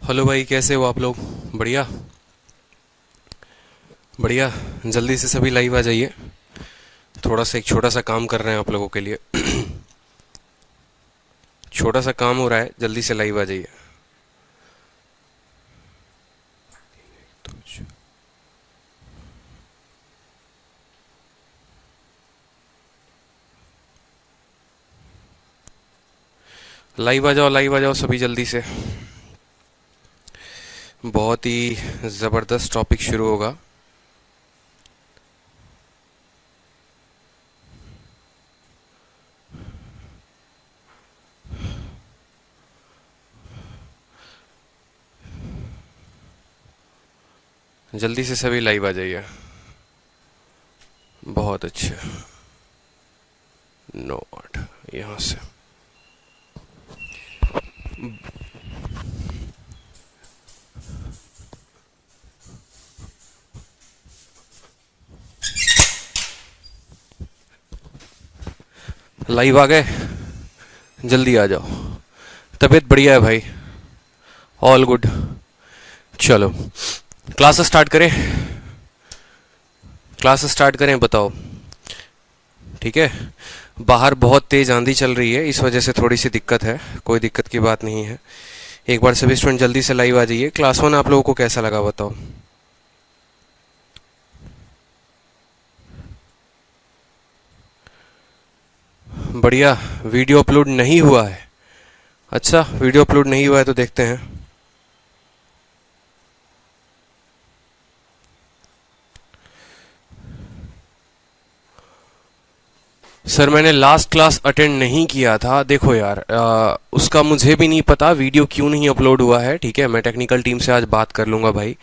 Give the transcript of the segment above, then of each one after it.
Hello भाई, कैसे हो आप लोग? बढ़िया बढ़िया। जल्दी से सभी लाइव आ जाइए। थोड़ा सा एक छोटा सा काम कर रहे हैं आप लोगों के लिए। छोटा सा काम हो रहा है, जल्दी से लाइव आ जाइए। लाइव आ जाओ सभी जल्दी से। बहुत ही ज़बरदस्त टॉपिक शुरू होगा। जल्दी से सभी लाइव आ जाइए। बहुत अच्छे। नो आठ यहाँ से। लाइव आ गए, जल्दी आ जाओ। तबीयत बढ़िया है भाई? All good. चलो क्लास स्टार्ट करें। बताओ। ठीक है। बाहर बहुत तेज आंधी चल रही है, इस वजह से थोड़ी सी दिक्कत है। कोई दिक्कत की बात नहीं है। एक बार सभी स्टूडेंट जल्दी से लाइव आ जाइए। क्लास 1 आप लोगों को कैसा लगा बताओ। बढ़िया। वीडियो अपलोड नहीं हुआ है? अच्छा, वीडियो अपलोड नहीं हुआ है तो देखते हैं। सर मैंने लास्ट क्लास अटेंड नहीं किया था। देखो यार, उसका मुझे भी नहीं पता वीडियो क्यों नहीं अपलोड हुआ है। ठीक है, मैं टेक्निकल टीम से आज बात कर लूँगा भाई,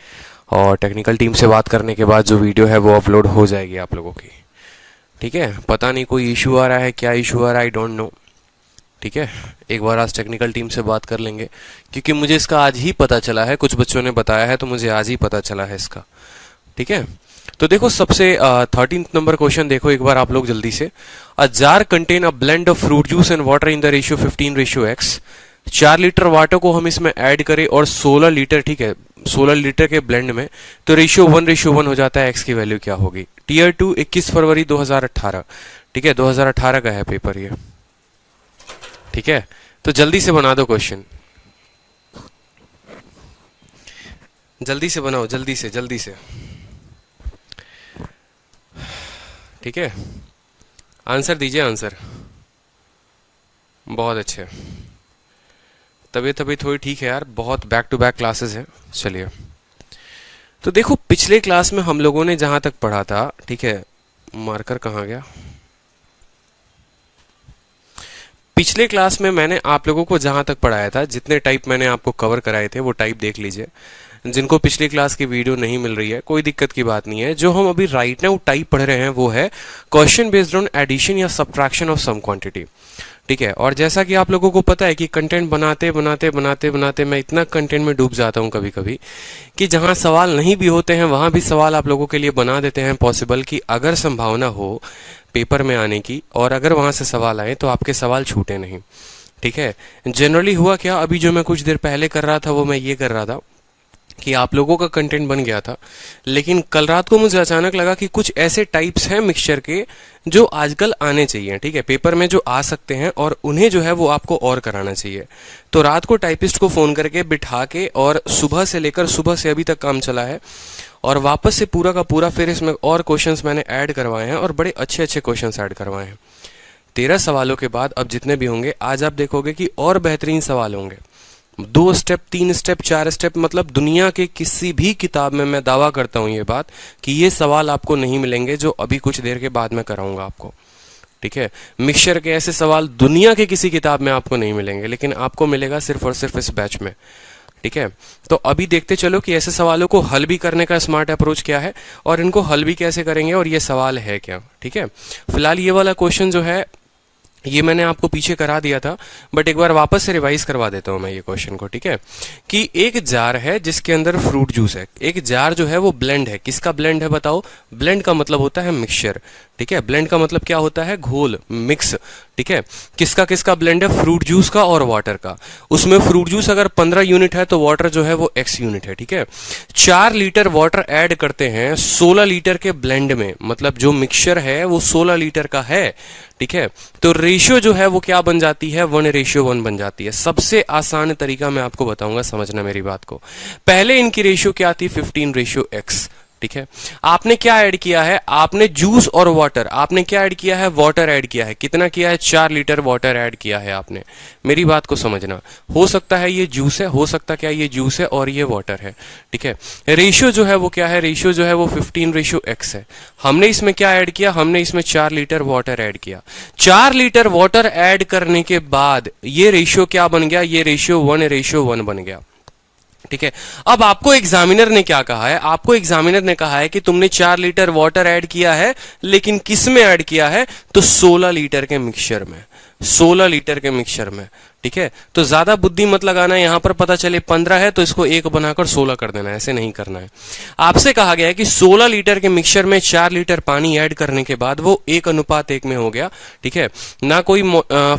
और टेक्निकल टीम से बात करने के बाद जो वीडियो है वो अपलोड हो जाएगी आप लोगों की। ठीक है, पता नहीं कोई इशू आ रहा है, क्या इशू आ रहा है आई डोंट नो। ठीक है, एक बार आज टेक्निकल टीम से बात कर लेंगे, क्योंकि मुझे इसका आज ही पता चला है। कुछ बच्चों ने बताया है तो मुझे आज ही पता चला है इसका। ठीक है, तो देखो सबसे 13th नंबर क्वेश्चन देखो एक बार आप लोग जल्दी से। A jar contain a blend of fruit juice and water in the ratio 15:x। 4 litre water को हम इसमें ऐड करें और 16 लीटर, ठीक है, 16 लीटर के ब्लेंड में, तो रेशियो 1:1 हो जाता है। एक्स की वैल्यू क्या होगी? टीयर 2 21 फरवरी 2018। ठीक है, 2018 का है पेपर ये। ठीक है, तो जल्दी से बना दो क्वेश्चन। जल्दी से बनाओ, जल्दी से। ठीक है, आंसर दीजिए आंसर। बहुत अच्छे। तबीयत अभी थोड़ी ठीक है यार, बहुत बैक टू बैक क्लासेस हैं। चलिए, तो देखो पिछले क्लास में हम लोगों ने जहां तक पढ़ा था, ठीक है, मार्कर कहाँ गया? पिछले क्लास में मैंने आप लोगों को जहां तक पढ़ाया था, जितने टाइप मैंने आपको कवर कराए थे वो टाइप देख लीजिए। जिनको पिछली क्लास की वीडियो नहीं मिल रही है, कोई दिक्कत की बात नहीं है। जो हम अभी राइट नाउ टाइप पढ़ रहे हैं वो है क्वेश्चन बेस्ड ऑन एडिशन या सब्ट्रैक्शन ऑफ सम क्वांटिटी। ठीक है, और जैसा कि आप लोगों को पता है कि कंटेंट बनाते मैं इतना कंटेंट में डूब जाता हूं कभी कभी कि जहां सवाल नहीं भी होते हैं वहां भी सवाल आप लोगों के लिए बना देते हैं पॉसिबल, कि अगर संभावना हो पेपर में आने की और अगर वहां से सवाल आए तो आपके सवाल छूटे नहीं। ठीक है, जनरली हुआ क्या, अभी जो मैं कुछ देर पहले कर रहा था वो मैं ये कर रहा था कि आप लोगों का कंटेंट बन गया था, लेकिन कल रात को मुझे अचानक लगा कि कुछ ऐसे टाइप्स हैं मिक्सचर के जो आजकल आने चाहिए, ठीक है, पेपर में जो आ सकते हैं और उन्हें जो है वो आपको और कराना चाहिए। तो रात को टाइपिस्ट को फोन करके बिठा के और सुबह से अभी तक काम चला है, और वापस से पूरा का पूरा फिर इसमें और क्वेश्चंस मैंने ऐड करवाए हैं और बड़े अच्छे अच्छे क्वेश्चंस ऐड करवाए हैं। 13 सवालों के बाद अब जितने भी होंगे आज आप देखोगे कि और बेहतरीन सवाल होंगे। 2 स्टेप, 3 स्टेप, 4 स्टेप, मतलब दुनिया के किसी भी किताब में मैं दावा करता हूं ये बात कि ये सवाल आपको नहीं मिलेंगे जो अभी कुछ देर के बाद मैं कराऊंगा आपको। ठीक है, मिक्सचर के ऐसे सवाल दुनिया के किसी किताब में आपको नहीं मिलेंगे, लेकिन आपको मिलेगा सिर्फ और सिर्फ इस बैच में। ठीक है, तो अभी देखते चलो कि ऐसे सवालों को हल भी करने का स्मार्ट अप्रोच क्या है और इनको हल भी कैसे करेंगे और ये सवाल है क्या। ठीक है, फिलहाल ये वाला क्वेश्चन जो है ये मैंने आपको पीछे करा दिया था, बट एक बार वापस से रिवाइज करवा देता हूं मैं ये क्वेश्चन को। ठीक है, कि एक जार है जिसके अंदर फ्रूट जूस है। एक जार जो है वो ब्लेंड है। किसका ब्लेंड है बताओ? ब्लेंड का मतलब होता है मिक्सचर। ठीक है, ब्लेंड का मतलब क्या होता है, घोल, मिक्स। ठीक है, किसका किसका ब्लेंड है, फ्रूट जूस का और वाटर का। उसमें फ्रूट जूस अगर 15 यूनिट है तो वाटर जो है वो x यूनिट है। ठीक है, 4 लीटर वाटर ऐड करते हैं 16 लीटर के ब्लेंड में, मतलब जो मिक्सचर है वो 16 लीटर का है। ठीक है, तो रेशियो जो है वो क्या बन जाती है, 1:1 बन जाती है। सबसे आसान तरीका मैं आपको बताऊंगा, समझना मेरी बात को। पहले इनकी रेशियो क्या थी, 15:x। ठीक है, आपने क्या ऐड किया है, आपने जूस और वाटर, आपने क्या ऐड किया है, वाटर ऐड किया है। कितना किया है, 4 लीटर वाटर ऐड किया है आपने। मेरी बात को समझना, हो सकता है ये जूस है, हो सकता क्या ये जूस है और ये वाटर है। ठीक है, रेशियो जो है वो क्या है, रेशियो जो है वो 15:x है। हमने इसमें क्या ऐड किया, हमने इसमें 4 लीटर वाटर ऐड किया। 4 लीटर वाटर ऐड करने के बाद ये रेशियो क्या बन गया, ये रेशियो 1:1 बन गया। ठीक है, अब आपको एग्जामिनर ने क्या कहा है, आपको एग्जामिनर ने कहा है कि तुमने 4 लीटर वाटर ऐड किया है, लेकिन किस में ऐड किया है, तो 16 लीटर के मिक्सचर में, 16 लीटर के मिक्सचर में। ठीक है, तो ज्यादा बुद्धि मत लगाना, यहां पर पता चले 15 है तो इसको 1 बनाकर 16 कर देना, ऐसे नहीं करना है। आपसे कहा गया है कि 16 लीटर के मिक्सचर में 4 लीटर पानी ऐड करने के बाद वो 1:1 में हो गया। ठीक है, ना कोई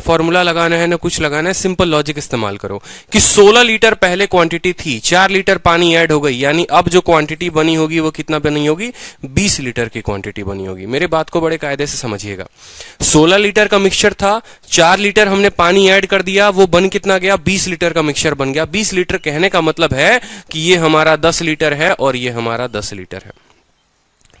फॉर्मूला लगाना है ना कुछ लगाना है, सिंपल लॉजिक इस्तेमाल करो कि 16 लीटर पहले क्वांटिटी थी, 4 लीटर पानी ऐड हो गई, यानी अब जो क्वांटिटी बनी होगी वो कितना बनी होगी, 20 लीटर की क्वांटिटी बनी होगी। मेरे बात को बड़े कायदे से समझिएगा, 16 लीटर का मिक्सचर था, 4 लीटर हमने पानी ऐड कर दिया, वो बन कितना गया, 20 लीटर का मिक्सचर बन गया। 20 लीटर कहने का मतलब है कि ये हमारा 10 लीटर है और ये हमारा 10 लीटर है।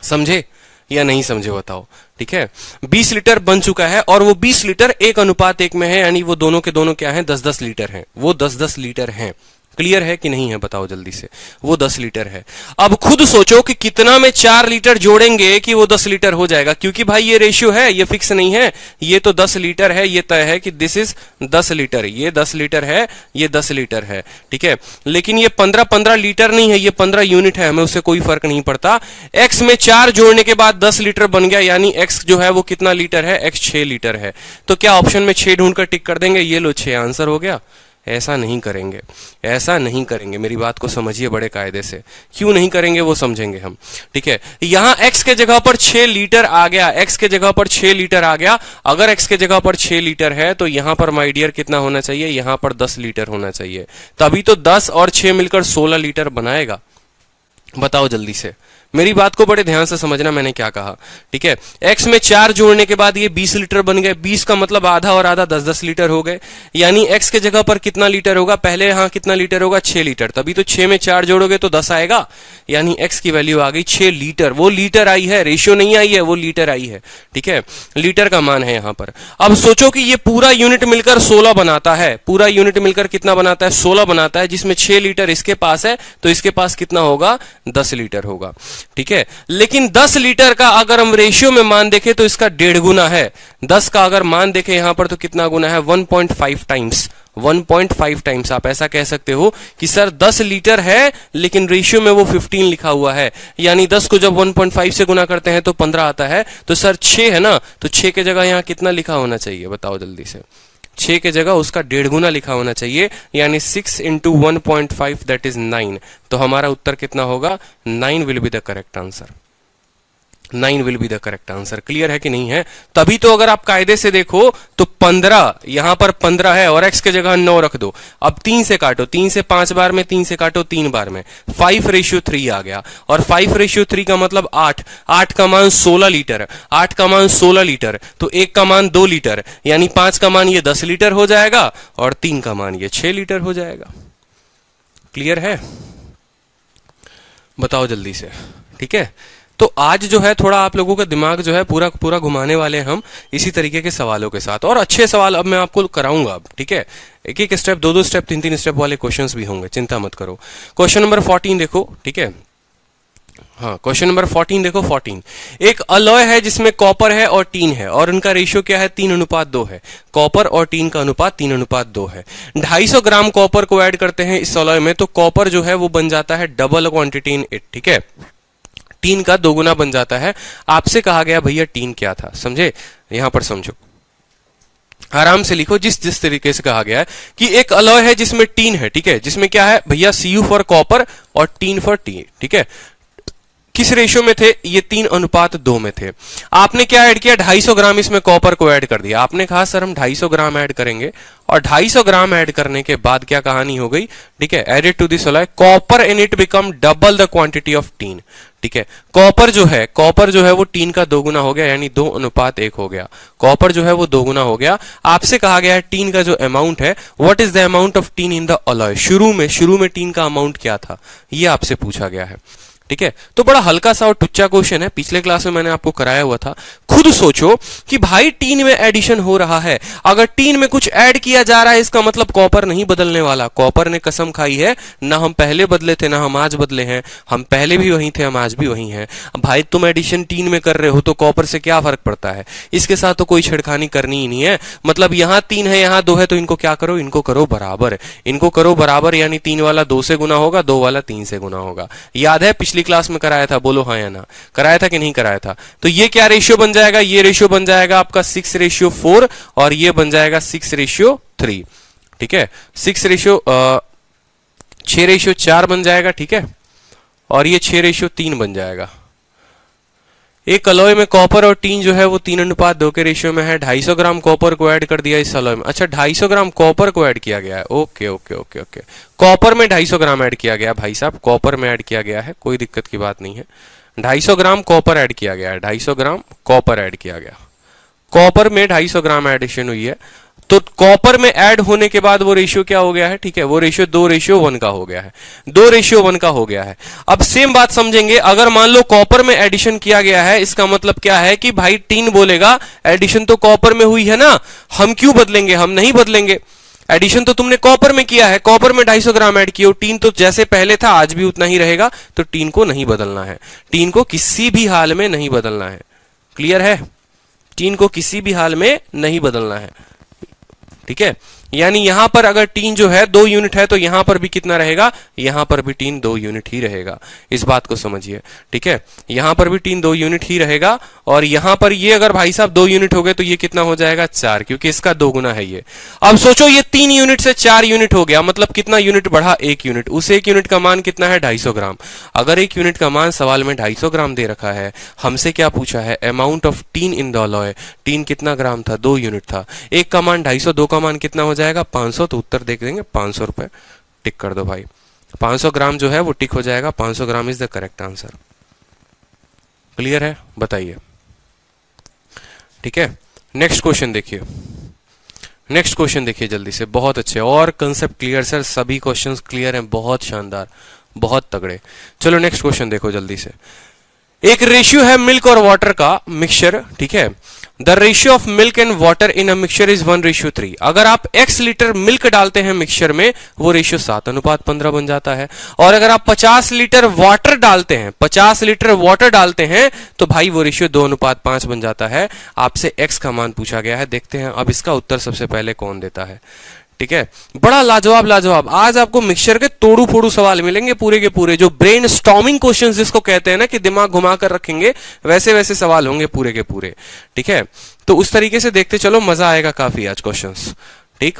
समझे या नहीं समझे बताओ। ठीक है, 20 लीटर बन चुका है और वो 20 लीटर 1:1 में है, यानी वो दोनों के दोनों क्या है, 10-10 लीटर हैं, वो 10-10 लीटर हैं। क्लियर है कि नहीं है, बताओ जल्दी से। वो 10 लीटर है। अब खुद सोचो कि कितना में 4 लीटर जोड़ेंगे कि वो 10 लीटर हो जाएगा, क्योंकि भाई ये रेशियो है, ये फिक्स नहीं है। ये तो 10 लीटर है, ये तय है कि दिस इज 10 लीटर, ये 10 लीटर है, ये 10 लीटर है। ठीक है, लेकिन ये 15-15 लीटर नहीं है, ये 15 यूनिट है, हमें उससे कोई फर्क नहीं पड़ता। एक्स में 4 जोड़ने के बाद 10 लीटर बन गया, यानी एक्स जो है वो कितना लीटर है, एक्स 6 लीटर है। तो क्या ऑप्शन में 6 ढूंढकर टिक कर देंगे, ये लो 6 आंसर हो गया। ऐसा नहीं करेंगे, ऐसा नहीं करेंगे, मेरी बात को समझिए बड़े कायदे से। क्यों नहीं करेंगे वो समझेंगे हम। ठीक है, यहां x के जगह पर 6 लीटर आ गया, x के जगह पर 6 लीटर आ गया। अगर x के जगह पर 6 लीटर है तो यहां पर माय डियर कितना होना चाहिए, यहां पर 10 लीटर होना चाहिए। तभी तो 10 और 6 मिलकर 16 लीटर बनाएगा। बताओ जल्दी से, मेरी बात को बड़े ध्यान से समझना मैंने क्या कहा। ठीक है, x में 4 जोड़ने के बाद ये 20 लीटर बन गए। 20 का मतलब आधा और आधा 10-10 लीटर हो गए, यानी x के जगह पर कितना लीटर होगा, पहले यहां कितना लीटर होगा, 6 लीटर। तभी तो 6 में 4 जोड़ोगे तो 10 आएगा, यानी x की वैल्यू आ गई 6 लीटर। वो लीटर आई है, रेशियो नहीं आई है, वो लीटर आई है। ठीक है, लीटर का मान है यहां पर। अब सोचो कि ये पूरा यूनिट मिलकर 16 बनाता है, पूरा यूनिट मिलकर कितना बनाता है, 16 बनाता है, जिसमें 6 लीटर इसके पास है, तो इसके पास कितना होगा, 10 लीटर होगा। ठीक है, लेकिन 10 लीटर का अगर हम रेशियो में मान देखें तो इसका 1.5 गुना है। 10 का अगर मान देखें यहां पर तो कितना गुना है, 1.5 टाइम्स। 1.5 टाइम्स आप ऐसा कह सकते हो कि सर 10 लीटर है लेकिन रेशियो में वो 15 लिखा हुआ है, यानी 10 को जब 1.5 से गुना करते हैं तो 15 आता है। तो सर 6 है ना, तो 6 के जगह यहां कितना लिखा होना चाहिए, बताओ जल्दी से। 6 के जगह उसका 1.5 गुना लिखा होना चाहिए, यानी 6 × 1.5 दैट इज 9। तो हमारा उत्तर कितना होगा, 9 will be the correct answer. 9 will be the correct answer. Clear है कि नहीं है। तभी तो अगर आप कायदे से देखो तो 15, यहां पर 15 है और x के जगह 9 रख दो। अब 3 से काटो, 3 से 5 बार में, 3 से काटो 3 बार में, 5:3 आ गया। और 5:3 का मतलब 8, 8 का मान 16 लीटर, 8 का मान 16 लीटर, तो 1 का मान 2 लीटर, यानी 5 का मान ये 10 लीटर हो जाएगा और 3 का मान ये 6 लीटर हो जाएगा। क्लियर है, बताओ जल्दी से। ठीक है, तो आज जो है थोड़ा आप लोगों का दिमाग जो है पूरा पूरा घुमाने वाले हैं हम इसी तरीके के सवालों के साथ, और अच्छे सवाल अब मैं आपको कराऊंगा अब। ठीक है, एक एक स्टेप, 2-2 स्टेप, 3-3 स्टेप वाले क्वेश्चंस भी होंगे, चिंता मत करो। क्वेश्चन नंबर 14 देखो। ठीक है, हाँ, क्वेश्चन नंबर 14 देखो। 14, एक अलॉय है जिसमें कॉपर है और टीन है और उनका रेशियो क्या है, 3:2 है। कॉपर और टीन का अनुपात 3:2 है। 250 ग्राम कॉपर को ऐड करते हैं इस अलॉय में, तो कॉपर जो है वो बन जाता है डबल क्वांटिटी इन इट। ठीक है, टीन का 2 गुना बन जाता है। आपसे कहा गया भैया टीन क्या था, समझे, यहां पर समझो, आराम से लिखो। जिस तरीके से कहा गया है कि एक अलॉय है जिसमें टीन है। ठीक है, जिसमें क्या है भैया, Cu फॉर कॉपर और टीन फॉर टीन। ठीक है, किस रेशियो में थे? ये 3:2 में थे। आपने क्या ऐड किया? 250 ग्राम इसमें कॉपर को ऐड कर दिया। आपने कहा सर हम 250 ग्राम ऐड करेंगे, और 250 ग्राम ऐड करने के बाद क्या कहानी हो गई? ठीक है, added to this alloy copper in it become double the quantity of tin. ठीक है, कॉपर जो है वो टीन का 2 गुना हो गया, यानी 2:1 हो गया। कॉपर जो है वो 2 गुना हो गया। आपसे कहा गया है टीन का जो अमाउंट है, what is the amount of tin in the alloy. शुरू में टीन का अमाउंट क्या था, ये आपसे पूछा गया है। ठीक है, तो बड़ा हल्का सा और टुच्चा क्वेश्चन है, पिछले क्लास में मैंने आपको कराया हुआ था। खुद सोचो कि भाई टीन में एडिशन हो रहा है, अगर टीन में कुछ ऐड किया जा रहा है इसका मतलब कॉपर नहीं बदलने वाला। कॉपर ने कसम खाई है, ना हम पहले बदले थे ना हम आज बदले हैं, हम पहले भी वही थे, हम आज भी वही हैं। भाई तुम एडिशन टीन में कर रहे हो तो कॉपर से क्या फर्क पड़ता है? इसके साथ तो कोई छेड़खानी करनी ही नहीं है। मतलब यहां 3 है यहां 2 है, तो इनको क्या करो? इनको करो बराबर। इनको करो बराबर, यानी 3 वाला 2 से गुना होगा, 2 वाला 3 से गुना होगा। याद है पिछली क्लास में कराया था? बोलो हाँ या ना, कराया था कि नहीं कराया था? तो ये क्या रेशियो बन जाएगा? ये रेशियो बन जाएगा आपका 6:4, और ये बन जाएगा 6:3। ठीक है, 6:4 बन जाएगा। ठीक है, और ये 6:3 बन जाएगा। एक अलॉय में कॉपर और टीन जो है वो 3:2 के रेशियो में है। 250 ग्राम कॉपर को ऐड कर दिया इस अलॉय में। अच्छा, 250 ग्राम कॉपर को ऐड किया गया है। Okay okay okay okay, copper में 250 ग्राम ऐड किया गया भाई साहब, कॉपर में ऐड किया गया है, कोई दिक्कत की बात नहीं है। 250 ग्राम कॉपर ऐड किया गया है, 250 ग्राम कॉपर ऐड किया गया, कॉपर में 250 ग्राम एडिशन हुई है। तो कॉपर में ऐड होने के बाद वो रेशियो क्या हो गया है? ठीक है, वो रेशियो 2:1 का हो गया है, 2:1 का हो गया है। अब सेम बात समझेंगे, अगर मान लो कॉपर में एडिशन किया गया है, इसका मतलब क्या है कि भाई टीन बोलेगा एडिशन तो कॉपर में हुई है ना, हम क्यों बदलेंगे? हम नहीं बदलेंगे। एडिशन तो तुमने कॉपर में किया है, कॉपर में 250 ग्राम ऐड किया, टीन तो जैसे पहले था आज भी उतना ही रहेगा, तो टीन को नहीं बदलना है, टीन को किसी भी हाल में नहीं बदलना है। क्लियर है? टीन को किसी भी हाल में नहीं बदलना है। ठीक है, यानी यहां पर अगर टीन जो है 2 यूनिट है, तो यहां पर भी कितना रहेगा? यहां पर भी टीन 2 यूनिट ही रहेगा। इस बात को समझिए। ठीक है, यहां पर भी टीन 2 यूनिट ही रहेगा, और यहां पर ये अगर भाई साहब 2 यूनिट हो गए तो ये कितना हो जाएगा? 4, क्योंकि इसका 2 गुना है ये। अब सोचो ये 3 यूनिट से 4 यूनिट हो गया, मतलब कितना यूनिट बढ़ा? 1 यूनिट। उस 1 यूनिट का मान कितना है? 250 ग्राम। अगर 1 यूनिट का मान सवाल में 250 ग्राम दे रखा है, हमसे क्या पूछा है? Amount of tin in the alloy. Tin कितना ग्राम था? 2 यूनिट था। 1 का मान 250, 2 का मान कितना हो जाएगा? 500। तो उत्तर देख देंगे 500 रुपए। टिक कर दो भाई, 500 ग्राम जो है वो टिक हो जाएगा। 500 gram is the correct answer. Clear है? बताइए। ठीक है, नेक्स्ट क्वेश्चन देखिए। नेक्स्ट क्वेश्चन देखिए जल्दी से, बहुत अच्छे और कंसेप्ट क्लियर सर, सभी क्वेश्चंस क्लियर हैं, बहुत शानदार, बहुत तगड़े। चलो नेक्स्ट क्वेश्चन देखो जल्दी से। एक रेशियो है मिल्क और वाटर का मिक्सचर। ठीक है, the ratio of milk and water in a mixture is 1:3। अगर आप x लीटर मिल्क डालते हैं मिक्सचर में, वो रेशियो 7:15 बन जाता है। और अगर आप 50 लीटर वाटर डालते हैं, 50 लीटर वाटर डालते हैं, तो भाई वो रेशियो 2:5 बन जाता है। आपसे x का मान पूछा गया है, देखते हैं अब इसका उत्तर सबसे पहले कौन देता है। ठीक है, बड़ा लाजवाब आज आपको मिक्सचर के तोड़ू फोड़ू सवाल मिलेंगे पूरे के पूरे, जो ब्रेन स्टॉर्मिंग क्वेश्चंस जिसको कहते हैं ना, कि दिमाग घुमा कर रखेंगे, वैसे वैसे सवाल होंगे पूरे के पूरे। ठीक है, तो उस तरीके से देखते चलो, मजा आएगा काफी आज क्वेश्चंस। ठीक,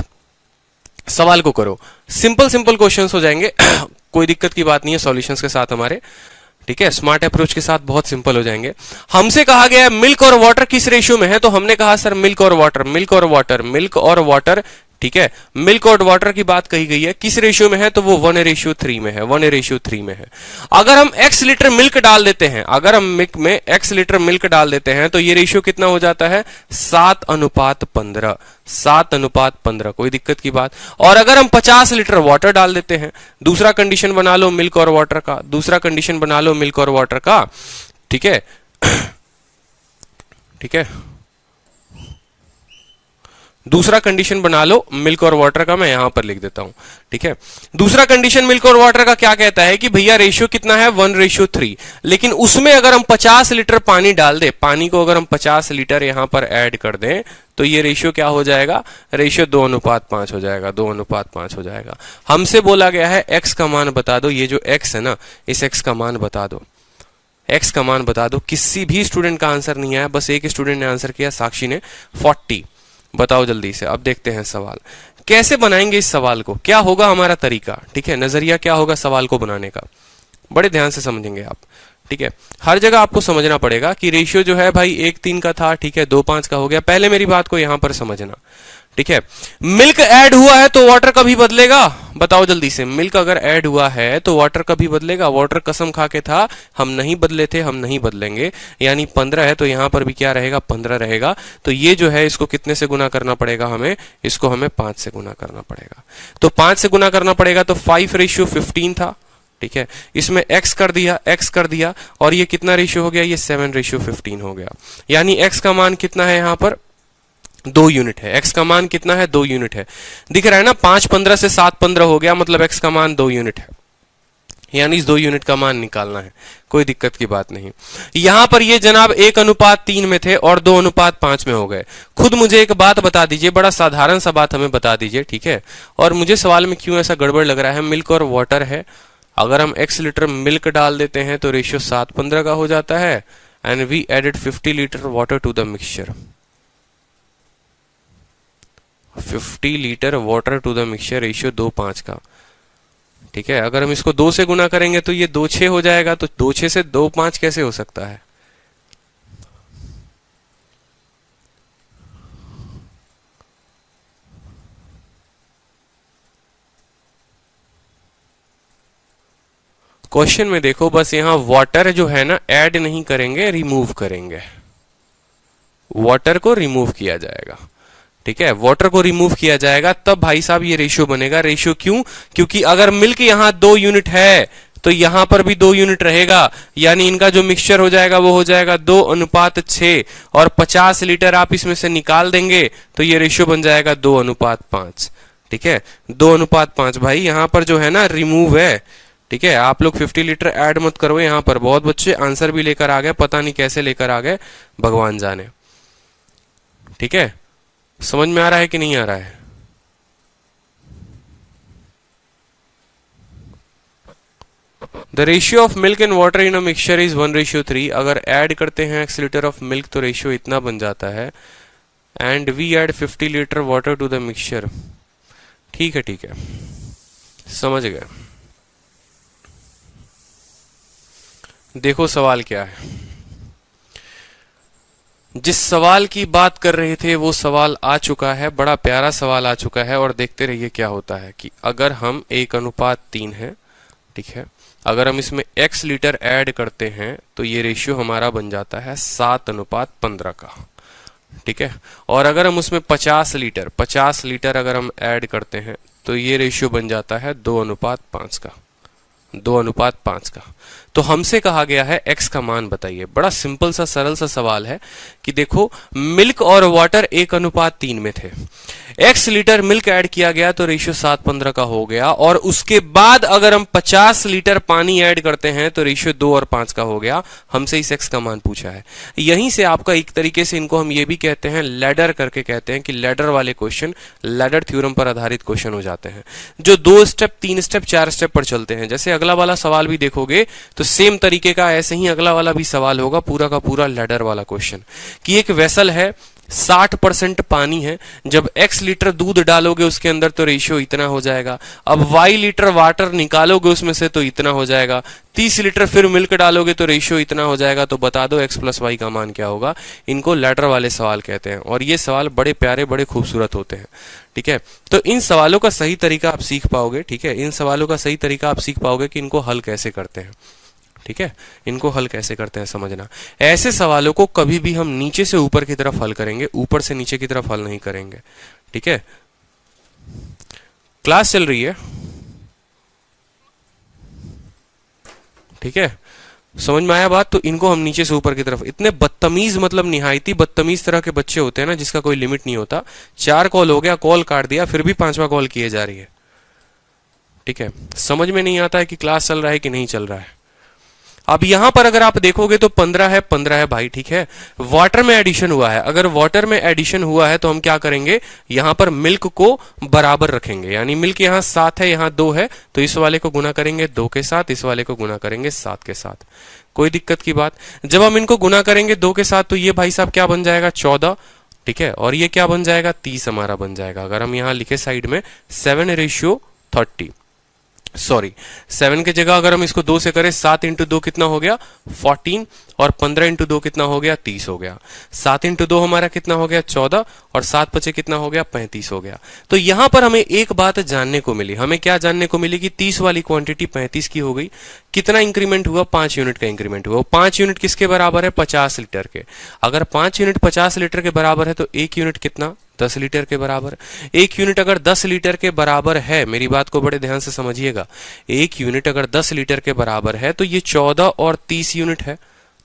सवाल को करो, सिंपल सिंपल क्वेश्चंस हो जाएंगे कोई दिक्कत की बात नहीं है सॉल्यूशंस के साथ हमारे। ठीक है, स्मार्ट अप्रोच के साथ बहुत सिंपल हो जाएंगे। हमसे कहा गया है मिल्क और वाटर किस रेशियो में है, तो हमने कहा सर मिल्क और वाटर, मिल्क और वाटर, मिल्क और वाटर। ठीक है, मिल्क और वाटर की बात कही गई है, किस रेशियो में है, तो वो 1:3 में है, 1:3 में है। अगर हम x लीटर मिल्क डाल देते हैं, अगर हम मिल्क में x लीटर मिल्क डाल देते हैं, तो ये रेशियो कितना हो जाता है? 7:15, 7:15, कोई दिक्कत की बात। और अगर हम 50 लीटर वाटर डाल देते हैं, दूसरा कंडीशन बना लो मिल्क और वाटर का, दूसरा कंडीशन बना लो मिल्क और वाटर का। ठीक है ठीक है, दूसरा कंडीशन बना लो मिल्क और वाटर का, मैं यहां पर लिख देता हूं। ठीक है, दूसरा कंडीशन मिल्क और वाटर का क्या कहता है कि भैया रेशियो कितना है? 1:3। लेकिन उसमें अगर हम 50 लीटर पानी डाल दें, पानी को अगर हम 50 लीटर यहां पर ऐड कर दें, तो ये रेशियो क्या हो जाएगा? रेशियो 2:5 हो जाएगा, 2:5 हो जाएगा। हमसे बोला गया है x का मान बता दो, ये जो x है ना, इस x का मान बता दो, x का मान बता दो। किसी भी स्टूडेंट का आंसर नहीं आया, बस एक स्टूडेंट ने आंसर किया, साक्षी ने, 40। बताओ जल्दी से। अब देखते हैं सवाल कैसे बनाएंगे इस सवाल को, क्या होगा हमारा तरीका। ठीक है, नजरिया क्या होगा सवाल को बनाने का, बड़े ध्यान से समझेंगे आप। ठीक है, हर जगह आपको समझना पड़ेगा कि रेशियो जो है भाई 1:3 का था, ठीक है, 2:5 का हो गया। पहले मेरी बात को यहां पर समझना, ठीक है। मिल्क ऐड हुआ है तो वाटर कभी बदलेगा? बताओ जल्दी से, मिल्क अगर ऐड हुआ है तो वाटर कभी बदलेगा? वाटर कसम खा के था, हम नहीं बदले थे, हम नहीं बदलेंगे। यानी 15 है तो यहां पर भी क्या रहेगा? 15 रहेगा। तो ये जो है इसको कितने से गुना करना पड़ेगा हमें? इसको हमें 5 से गुना करना पड़ेगा। तो 5 से गुना करना पड़ेगा तो 5:15 था, ठीक है। इसमें x कर दिया, x कर दिया, और ये कितना रेशियो हो गया? ये 7:15 हो गया। यानी x का मान कितना है? यहां पर 2 यूनिट है। x का मान कितना है? 2 यूनिट है। दिख रहा है ना, 5:15 से 7:15 हो गया, मतलब x का मान 2 यूनिट है। यानी इस 2 यूनिट का मान निकालना है, कोई दिक्कत की बात नहीं। यहां पर ये जनाब 1:3 में थे और 2:5 में हो गए। खुद मुझे एक बात बता दीजिए, बड़ा साधारण सा बात हमें बता दीजिए, ठीक है। और मुझे सवाल में क्यों ऐसा गड़बड़ लग रहा है, मिल्क और वाटर है, अगर हम x लीटर मिल्क डाल देते हैं तो रेशियो 7:15 का हो जाता है। And we added 50 litre water to the mixture, 50 litre water to the mixture, ratio 2:5 का, ठीक है। अगर हम इसको 2 से गुना करेंगे तो ये 2:6 हो जाएगा। तो 2:6 से 2:5 कैसे हो सकता है? क्वेश्चन में देखो, बस यहां वाटर जो है ना ऐड नहीं करेंगे, रिमूव करेंगे। वाटर को रिमूव किया जाएगा, ठीक है। वाटर को रिमूव किया जाएगा तब भाई साहब ये रेशियो बनेगा। रेशियो क्यों? क्योंकि अगर मिल्क यहां 2 यूनिट है तो यहां पर भी 2 यूनिट रहेगा। यानी इनका जो मिक्सचर हो जाएगा वो हो जाएगा 2:6, और 50 लीटर आप इसमें से निकाल देंगे तो ये रेशियो बन जाएगा 2:5, ठीक है। 2:5 भाई यहां पर जो है ना रिमूव है, ठीक है। आप लोग 50 लीटर ऐड मत करो यहां पर। बहुत बच्चे आंसर भी लेकर आ गए, पता नहीं कैसे लेकर आ गए, भगवान जाने, ठीक है। समझ में आ रहा है कि नहीं आ रहा है? The ratio of milk and water in a mixture is 1:3। अगर ऐड करते हैं x लीटर ऑफ मिल्क तो रेशियो इतना बन जाता है। And we add 50 litre water to the mixture, ठीक है, ठीक है, समझ गए। देखो सवाल क्या है, जिस सवाल की बात कर रहे थे वो सवाल आ चुका है, बड़ा प्यारा सवाल आ चुका है। और देखते रहिए क्या होता है कि अगर हम 1:3 है, ठीक है, अगर हम इसमें x लीटर ऐड करते हैं तो ये रेशियो हमारा बन जाता है 7:15 का, ठीक है। और अगर हम उसमें 50 लीटर अगर हम ऐड करते हैं तो ये रेशियो बन जाता है 2:5 का, 2:5 का। तो हमसे कहा गया है x का मान बताइए। बड़ा सिंपल सा सरल सा सवाल है कि देखो मिल्क और वाटर 1:3 में थे, x लीटर मिल्क ऐड किया गया तो रेशियो 7:15 का हो गया, और उसके बाद अगर हम 50 लीटर पानी ऐड करते हैं तो रेशियो 2 और 5 का हो गया। हमसे इस x का मान पूछा है। यहीं से आपका एक तरीके से इनको हम ये भी कहते हैं लैडर करके कहते हैं कि लैडर वाले क्वेश्चन, लैडर थ्योरम पर आधारित क्वेश्चन हो जाते हैं, जो 2 स्टेप 3 स्टेप 4 स्टेप पर चलते हैं। जैसे अगला वाला सवाल भी देखोगे तो सेम तरीके का ऐसे ही अगला वाला भी सवाल होगा, पूरा का पूरा लैडर वाला क्वेश्चन, कि एक वेसल है, 60% पानी है, जब x लीटर दूध डालोगे उसके अंदर तो रेशियो इतना हो जाएगा। अब y लीटर वाटर निकालोगे उसमें से तो इतना हो जाएगा। 30 लीटर फिर मिल्क डालोगे तो रेशियो इतना हो जाएगा। तो बता दो x + y का मान क्या होगा। इनको लैडर वाले सवाल कहते हैं, और ये सवाल बड़े प्यारे, बड़े खूबसूरत होते हैं, ठीक है। तो इन सवालों का सही तरीका आप सीख पाओगे, ठीक है। इन सवालों का सही तरीका आप सीख पाओगे कि इनको हल कैसे करते हैं, ठीक है। इनको हल कैसे करते हैं समझना। ऐसे सवालों को कभी भी हम नीचे से ऊपर की तरफ हल करेंगे, ऊपर से नीचे की तरफ हल नहीं करेंगे, ठीक है। क्लास चल रही है, ठीक है, समझ में आया बात। तो इनको हम नीचे से ऊपर की तरफ, इतने बदतमीज, मतलब निहायती बदतमीज तरह के बच्चे होते हैं ना, जिसका कोई लिमिट नहीं होता। 4 कॉल हो गया, कॉल काट दिया, फिर भी 5वां कॉल किए जा रही है, ठीक है। समझ में नहीं आता है कि क्लास चल रहा है कि नहीं चल रहा है। अब यहां पर अगर आप देखोगे तो 15 है भाई, ठीक है। वाटर में एडिशन हुआ है, अगर वाटर में एडिशन हुआ है तो हम क्या करेंगे, यहां पर मिल्क को बराबर रखेंगे। यानी मिल्क यहां 7 है, यहां 2 है, तो इस वाले को गुना करेंगे 2 के साथ, इस वाले को गुना करेंगे 7 के साथ। कोई दिक्कत की बात। जब हम इनको गुना करेंगे 2 के साथ तो ये भाई साहब क्या बन जाएगा, 14, ठीक है। और ये क्या बन जाएगा, 30 हमारा बन जाएगा। अगर हम यहां लिखे साइड में 7:30, सॉरी 7 की जगह अगर हम इसको 2 से करें, 7 इंटू 2 कितना हो गया 14, और 15 इंटू 2 कितना हो गया 30 हो गया। 7 इंटू 2 हमारा कितना हो गया 14, और 7 बचे कितना हो गया 35 हो गया। तो यहां पर हमें एक बात जानने को मिली, हमें क्या जानने को मिली कि 30 वाली क्वांटिटी 35 की हो गई। कितना इंक्रीमेंट हुआ 5 यूनिट का इंक्रीमेंट हुआ। 5 यूनिट किसके बराबर है 50 लीटर के। अगर 5 यूनिट 50 लीटर के बराबर है तो 1 यूनिट कितना 10 लीटर के बराबर। 1 यूनिट अगर 10 लीटर के बराबर है, मेरी बात को बड़े ध्यान से समझिएगा, 1 यूनिट अगर 10 लीटर के बराबर है तो ये 14 और 30 यूनिट है।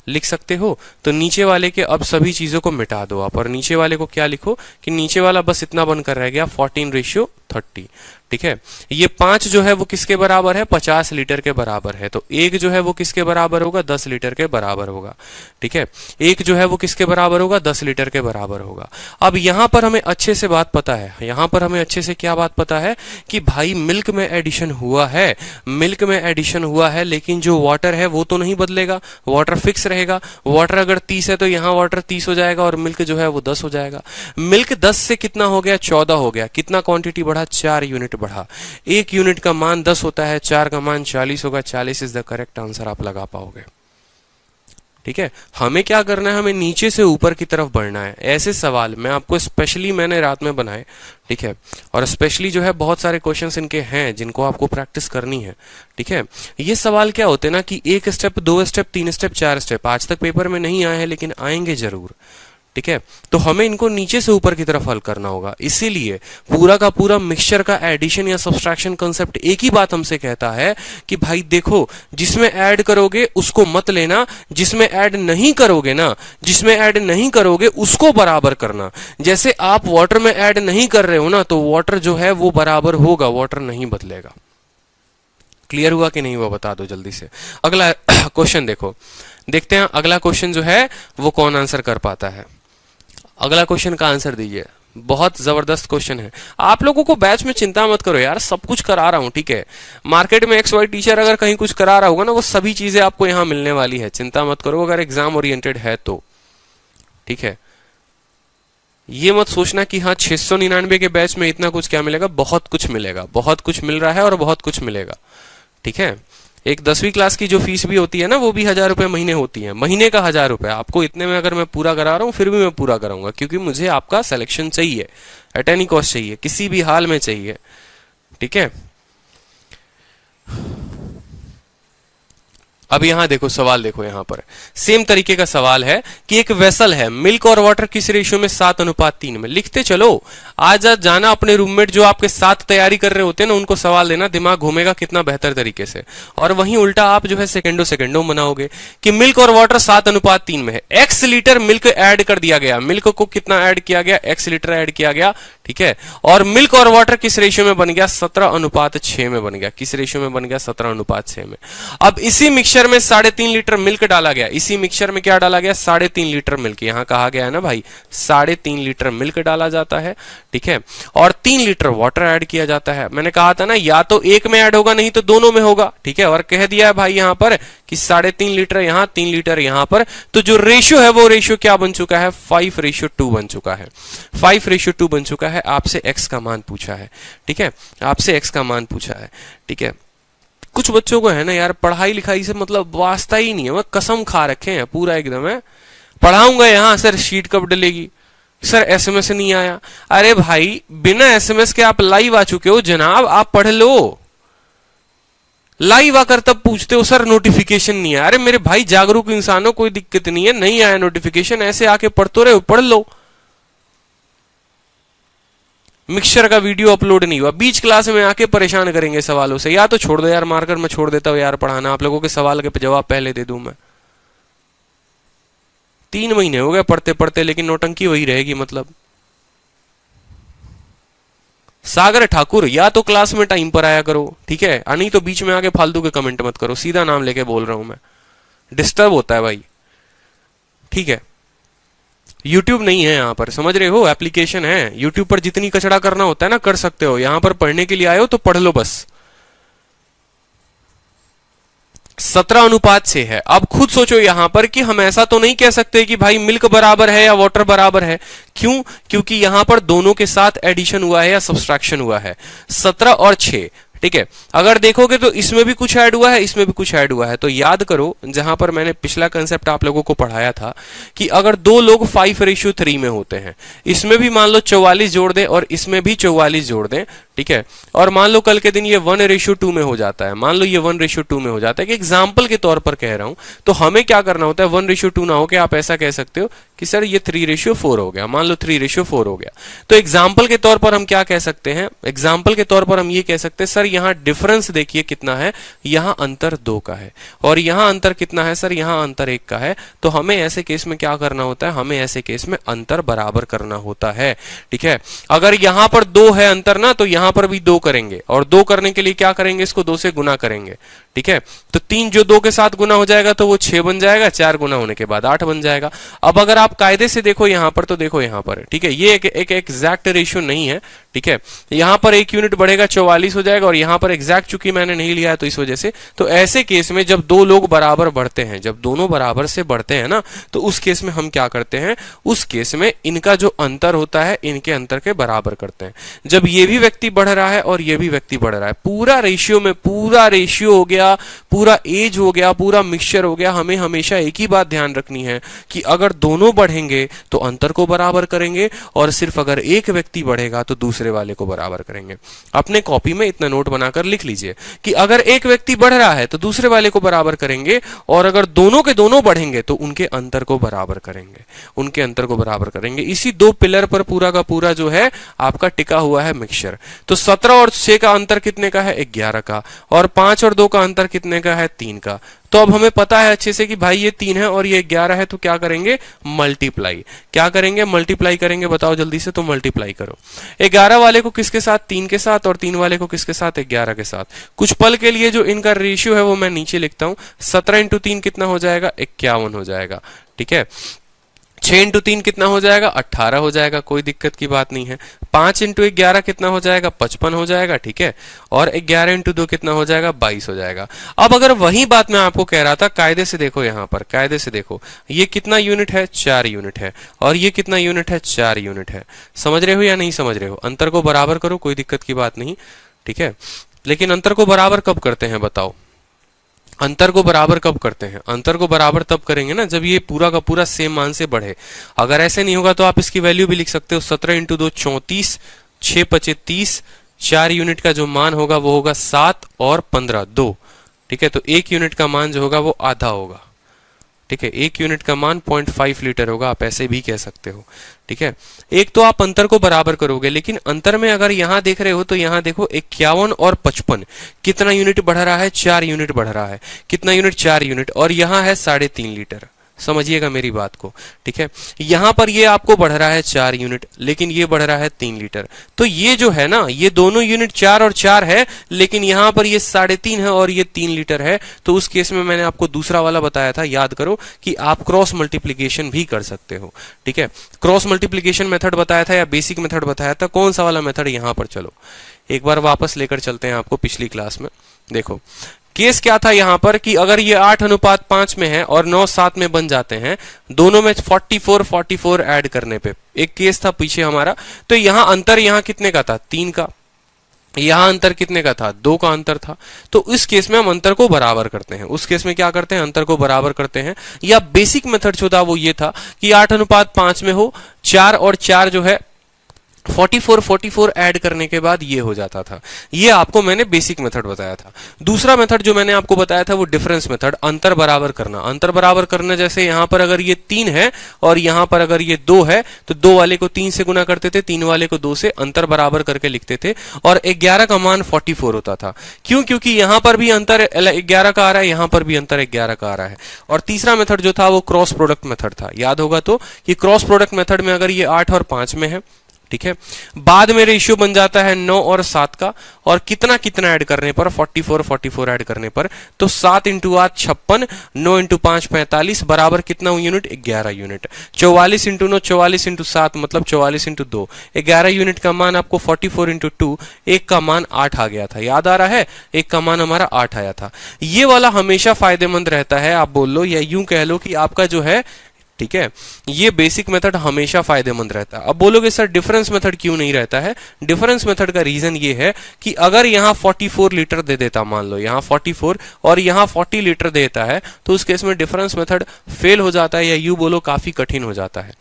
लिख सकते हो। तो नीचे वाले के अब सभी चीजों को मिटा दो आप, और नीचे वाले को क्या लिखो कि नीचे वाला बस इतना बनकर रह गया 14:30। ठीक है। ये 5 जो है वो किसके बराबर है 50 लीटर के बराबर है। तो 1 जो है वो किसके बराबर होगा 10 लीटर के बराबर होगा। ठीक है। 1 जो है वो किसके बराबर होगा 10 लीटर के बराबर होगा। अब यहां पर हमें अच्छे से बात पता है, यहां पर हमें अच्छे से क्या बात पता है कि भाई मिल्क में एडिशन हुआ है, मिल्क में एडिशन हुआ है, लेकिन जो वाटर है वो तो नहीं बदलेगा, वाटर फिक्स रहेगा। वाटर अगर 30 है तो यहां वाटर 30 हो जाएगा, और मिल्क जो है वो 10 हो जाएगा। मिल्क 10 से कितना हो गया 14 हो गया। कितना क्वांटिटी बढ़ा 4 यूनिट बढ़ा। 1 यूनिट का मान 10 होता है, 4 का मान 40 होगा। 40 इज द करेक्ट आंसर आप लगा पाओगे। ठीक है। हमें क्या करना है, हमें नीचे से ऊपर की तरफ बढ़ना है। ऐसे सवाल मैं आपको स्पेशली मैंने रात में बनाए। ठीक है। और स्पेशली जो है बहुत सारे क्वेश्चंस इनके हैं जिनको आपको प्रैक्टिस करनी है। ठीक है। ये सवाल क्या होते हैं ना कि 1 स्टेप 2 स्टेप 3 स्टेप 4 स्टेप आज तक पेपर में नहीं आए हैं, लेकिन आएंगे जरूर। ठीक है। तो हमें इनको नीचे से ऊपर की तरफ हल करना होगा। इसीलिए पूरा का पूरा मिक्सचर का एडिशन या सब्सट्रैक्शन कांसेप्ट एक ही बात हमसे कहता है कि भाई देखो, जिसमें ऐड करोगे उसको मत लेना, जिसमें ऐड नहीं करोगे ना, जिसमें ऐड नहीं करोगे उसको बराबर करना। जैसे आप वाटर में ऐड नहीं कर रहे हो ना, तो वाटर जो है वो बराबर होगा, वाटर नहीं बदलेगा। क्लियर हुआ कि नहीं हुआ बता दो जल्दी से। अगला क्वेश्चन देखो, देखते हैं अगला क्वेश्चन जो है वो कौन आंसर कर पाता है। अगला क्वेश्चन का आंसर दीजिए। बहुत जबरदस्त क्वेश्चन है। आप लोगों को बैच में चिंता मत करो यार, सब कुछ करा रहा हूं। ठीक है। मार्केट में XY टीचर अगर कहीं कुछ करा रहा होगा ना, वो सभी चीजें आपको यहां मिलने वाली है। चिंता मत करो अगर एग्जाम ओरिएंटेड है तो। ठीक है। ये मत सोचना कि हाँ 699 के बैच में इतना कुछ क्या मिलेगा, बहुत कुछ मिलेगा, बहुत कुछ मिल रहा है और बहुत कुछ मिलेगा। ठीक है। एक 10वीं क्लास की जो फीस भी होती है ना, वो भी 1000 रुपए महीने होती है। महीने का 1000 रुपए आपको इतने में अगर मैं पूरा करा रहा हूं फिर भी मैं पूरा कराऊंगा, क्योंकि मुझे आपका सिलेक्शन चाहिए, एट एनी कॉस्ट चाहिए, किसी भी हाल में चाहिए। ठीक है। अब यहां देखो सवाल, देखो यहां पर सेम तरीके का सवाल है कि एक वेसल है, मिल्क और वाटर किस रेशियो में 7:3 में। लिखते चलो। आज जाना अपने रूममेट जो आपके साथ तैयारी कर रहे होते हैं ना, उनको सवाल देना, दिमाग घूमेगा कितना बेहतर तरीके से। और वहीं उल्टा आप जो है सेकंडों बनाओगे कि मिल्क और वाटर 7:3 में है। x लीटर मिल्क ऐड कर दिया गया, मिल्क को कितना ऐड किया गया x लीटर ऐड किया गया। ठीक है। और मिल्क और वाटर किस रेशियो में बन गया 17:6 में बन गया। किस रेशियो में बन गया 17:6 में। अब इसी मिक्सचर में 3.5 लीटर मिल्क डाला गया। इसी मिक्सचर में क्या डाला गया 3.5 लीटर मिल्क। यहां कहा गया है ना भाई 3.5 लीटर मिल्क डाला जाता है। ठीक है। और 3 लीटर वाटर ऐड किया जाता है। मैंने कहा था ना या तो एक में ऐड होगा नहीं तो दोनों में होगा। ठीक है। और कह दिया है भाई यहां पर कि 3.5 लीटर यहां 3 लीटर यहां पर, तो जो रेशियो है वो रेशियो क्या बन चुका है 5:2 बन चुका है। 5:2 बन चुका है। आपसे x का मान पूछा है। ठीक है। आपसे x का मान पूछा है। ठीक है। कुछ बच्चों को है ना यार पढ़ाई लिखाई से मतलब वास्ता ही नहीं है, वो कसम खा रखे हैं पूरा एकदम है, पढ़ाऊंगा यहां सर शीट कब डलेगी, सर SMS नहीं आया। अरे भाई बिना SMS के आप लाइव आ चुके हो जनाब, आप पढ़ लो। लाइव आकर तब पूछते हो सर नोटिफिकेशन नहीं आया। अरे मेरे भाई जागरूक इंसान हो, कोई दिक्कत नहीं है, नहीं आया नोटिफिकेशन, ऐसे आके पढ़ते रहे, पढ़ लो। मिक्सचर का वीडियो अपलोड नहीं हुआ, बीच क्लास में आके परेशान करेंगे सवालों से। या तो छोड़ दो यार, मारकर मैं छोड़ देता हूं यार पढ़ाना, आप लोगों के सवाल के जवाब पहले दे दूं मैं। 3 महीने हो गए पढ़ते पढ़ते, लेकिन नौटंकी वही रहेगी मतलब। सागर ठाकुर या तो क्लास में टाइम पर आया करो, ठीक है, नहीं तो बीच में आके फालतू के कमेंट मत करो, सीधा नाम लेके बोल रहा हूं मैं, डिस्टर्ब होता है भाई। ठीक है। YouTube नहीं है यहाँ पर, समझ रहे हो, एप्लीकेशन है। YouTube पर जितनी कचड़ा करना होता है ना कर सकते हो, यहां पर पढ़ने के लिए आए हो तो पढ़ लो बस। 17:6 है। अब खुद सोचो यहां पर कि हम ऐसा तो नहीं कह सकते कि भाई मिल्क बराबर है या वाटर बराबर है। क्यों? क्योंकि यहां पर दोनों के साथ एडिशन हुआ है या सब्सट्रैक्शन हुआ है। 17 और 6, ठीक है। अगर देखोगे तो इसमें भी कुछ ऐड हुआ है, इसमें भी कुछ ऐड हुआ है। तो याद करो जहां पर मैंने पिछला कंसेप्ट आप लोगों को पढ़ाया था कि अगर दो लोग 5:3 में होते हैं, इसमें भी मान लो 44 जोड़ दें और इसमें भी 44 जोड़ दें, ठीक है, और मान लो कल के दिन ये 1:2 में हो जाता है, मान लो ये 1:2 में हो जाता है, कि एग्जाम्पल के तौर पर कह रहा हूं, तो हमें क्या करना होता है, 1:2 ना हो के आप ऐसा कह सकते हो कि सर ये 3:4 हो गया, मान लो 3:4 हो गया। तो एग्जाम्पल के तौर पर हम क्या कह सकते हैं, एग्जाम्पल के तौर पर हम ये कह सकते हैं सर यहां डिफरेंस देखिए कितना है, यहां अंतर 2 का है, और यहां अंतर कितना है सर, यहां अंतर 1 का है। तो हमें ऐसे केस में क्या करना होता है, हमें ऐसे केस में अंतर बराबर करना होता है, ठीक है। अगर यहां पर 2 है अंतर ना, तो यहां पर भी 2 करेंगे, और 2 करने के लिए क्या करेंगे, इसको 2 से गुना करेंगे, ठीक है। तो 3 जो 2 के साथ गुना हो जाएगा तो वो 6 बन जाएगा, 4 गुना होने के बाद 8 बन जाएगा। अब अगर आप कायदे से देखो यहां पर, तो देखो यहां पर, ठीक है, ये एक एग्जैक्ट रेशियो नहीं है, ठीक है। यहां पर 1 यूनिट बढ़ेगा 44 हो जाएगा, और यहां पर एग्जैक्ट चूंकि मैंने नहीं लिया है तो इस वजह से। तो ऐसे केस में जब 2 लोग बराबर बढ़ते हैं, जब दोनों बराबर से बढ़ते हैं ना, तो उस केस में हम क्या करते हैं, उस केस में इनका जो अंतर होता है इनके अंतर के बराबर करते हैं। जब ये भी व्यक्ति बढ़ रहा है और ये भी व्यक्ति बढ़ रहा है, पूरा रेशियो में, पूरा रेशियो हो गया, पूरा एज हो गया, पूरा मिक्सचर हो गया, हमें हमेशा एक ही बात ध्यान रखनी है कि अगर दोनों बढ़ेंगे तो अंतर को बराबर करेंगे, और सिर्फ अगर एक व्यक्ति बढ़ेगा तो दूसरे वाले को बराबर करेंगे। अपने कॉपी में इतना नोट बनाकर लिख लीजिए कि अगर एक व्यक्ति बढ़ रहा है तो दूसरे वाले को बराबर करेंगे, और अगर दोनों के दोनों बढ़ेंगे तो उनके अंतर को बराबर करेंगे, उनके अंतर को बराबर करेंगे। इसी 2 पिलर पर पूरा का पूरा जो है आपका टिका हुआ है मिक्सचर। तो 17 और 6 का अंतर कितने का है, 11 का, और 5 और 2 का अंतर कितने का है, 3 का। तो अब हमें पता है अच्छे से कि भाई ये 3 है और ये 11 है, तो क्या करेंगे, मल्टीप्लाई। क्या करेंगे, मल्टीप्लाई करेंगे, बताओ जल्दी से, तो मल्टीप्लाई करो। 11 वाले को किसके साथ, 3 के साथ, और 3 वाले को किसके साथ, 11 के साथ। कुछ पल के लिए जो इनका रेशियो है वो मैं नीचे लिखता हूं, 17 इंटू 3 कितना हो जाएगा, 51 हो जाएगा, ठीक है। 6 इंटू 3 कितना हो जाएगा, 18 हो जाएगा, कोई दिक्कत की बात नहीं है। 5 इंटू 11 कितना हो जाएगा, 55 हो जाएगा, ठीक है। और 11 इंटू 2 कितना हो जाएगा, 22 हो जाएगा। अब अगर वही बात मैं आपको कह रहा था, कायदे से देखो, यहां पर कायदे से देखो, ये कितना यूनिट है, 4 यूनिट है, और ये कितना यूनिट है, 4 यूनिट है। समझ रहे हो या नहीं समझ रहे हो, अंतर को बराबर करो, कोई दिक्कत की बात नहीं, ठीक है। लेकिन अंतर को बराबर कब करते हैं बताओ, अंतर को बराबर कब करते हैं, अंतर को बराबर तब करेंगे ना जब ये पूरा का पूरा सेम मान से बढ़े। अगर ऐसे नहीं होगा तो आप इसकी वैल्यू भी लिख सकते हो, 17 इंटू 2 34, 6 पचे 30, 4 यूनिट का जो मान होगा वो होगा 7 और 15 2, ठीक है। तो 1 यूनिट का मान जो होगा वो आधा होगा, ठीक है। 1 यूनिट का मान 0.5 लीटर होगा, आप ऐसे भी कह सकते हो, ठीक है। एक तो आप अंतर को बराबर करोगे, लेकिन अंतर में अगर यहां देख रहे हो तो यहां देखो 51 और 55 कितना यूनिट बढ़ रहा है, 4 यूनिट बढ़ रहा है। कितना यूनिट, 4 यूनिट, और यहां है 3.5 लीटर। समझिएगा मेरी बात को, ठीक है। यहां पर ये आपको बढ़ रहा है 4 यूनिट, लेकिन ये बढ़ रहा है 3 लीटर। तो ये जो है ना, ये दोनों यूनिट 4 और 4 है, लेकिन यहां पर ये 3.5 है और ये 3 लीटर है। तो उस केस में मैंने आपको दूसरा वाला बताया था, याद करो, कि आप क्रॉस मल्टीप्लीकेशन भी कर सकते हो, ठीक है। क्रॉस मल्टीप्लीकेशन मेथड बताया था या बेसिक मेथड बताया था, कौन सा वाला मेथड, यहां पर चलो एक बार वापस लेकर चलते हैं आपको पिछली क्लास में। देखो केस क्या था यहां पर कि अगर ये 8:5 में है और 9:7 में बन जाते हैं, दोनों में 44 ऐड करने पे, एक केस था पीछे हमारा। तो यहां अंतर यहां कितने का था, 3 का, यहां अंतर कितने का था, 2 का अंतर था। तो इस केस में हम अंतर को बराबर करते हैं, उस केस में क्या करते हैं, अंतर को बराबर करते हैं। या बेसिक मेथड जो था वो ये था कि 8:5 में हो, 4 और 4 जो है 44 ऐड करने के बाद ये हो जाता था। ये आपको मैंने बेसिक मेथड बताया था। दूसरा मेथड जो मैंने आपको बताया था वो डिफरेंस मेथड, अंतर बराबर करना। अंतर बराबर करना जैसे यहां पर अगर ये 3 है और यहां पर अगर ये 2 है, तो 2 वाले को 3 से गुना करते थे, 3 वाले को 2 से, अंतर बराबर करके लिखते थे, और 11 का मान 44 होता था। क्यों, क्योंकि यहां पर भी अंतर 11 का आ रहा है, यहां पर भी अंतर 11 का आ रहा है। और तीसरा मेथड जो था वो क्रॉस प्रोडक्ट मेथड था। याद होगा तो कि क्रॉस प्रोडक्ट मेथड में अगर ये 8 और 5 में है, ठीक है, बाद में रेशियो बन जाता है 9 और 7 का, और कितना कितना ऐड करने पर, 44 ऐड करने पर, तो 7 इंटू 8 56, 9 इंटू 5 45 बराबर कितना यूनिट, 11 यूनिट। 44 इंटू 9 44 इंटू 7 मतलब 44 इंटू 2, 11 यूनिट का मान आपको 44 इंटू 2, एक का मान 8 आ गया था। याद आ रहा है, एक का मान हमारा 8 आया था। ये वाला हमेशा फायदेमंद रहता है, आप बोल लो या यूं कह लो कि आपका जो है, ठीक है, ये बेसिक मेथड हमेशा फायदेमंद रहता है। अब बोलोगे सर डिफरेंस मेथड क्यों नहीं रहता है? डिफरेंस मेथड का रीजन ये है कि अगर यहां 44 लीटर दे देता, मान लो यहां 44 और यहां 40 लीटर देता है, तो उस केस में डिफरेंस मेथड फेल हो जाता है, या यूं बोलो काफी कठिन हो जाता है।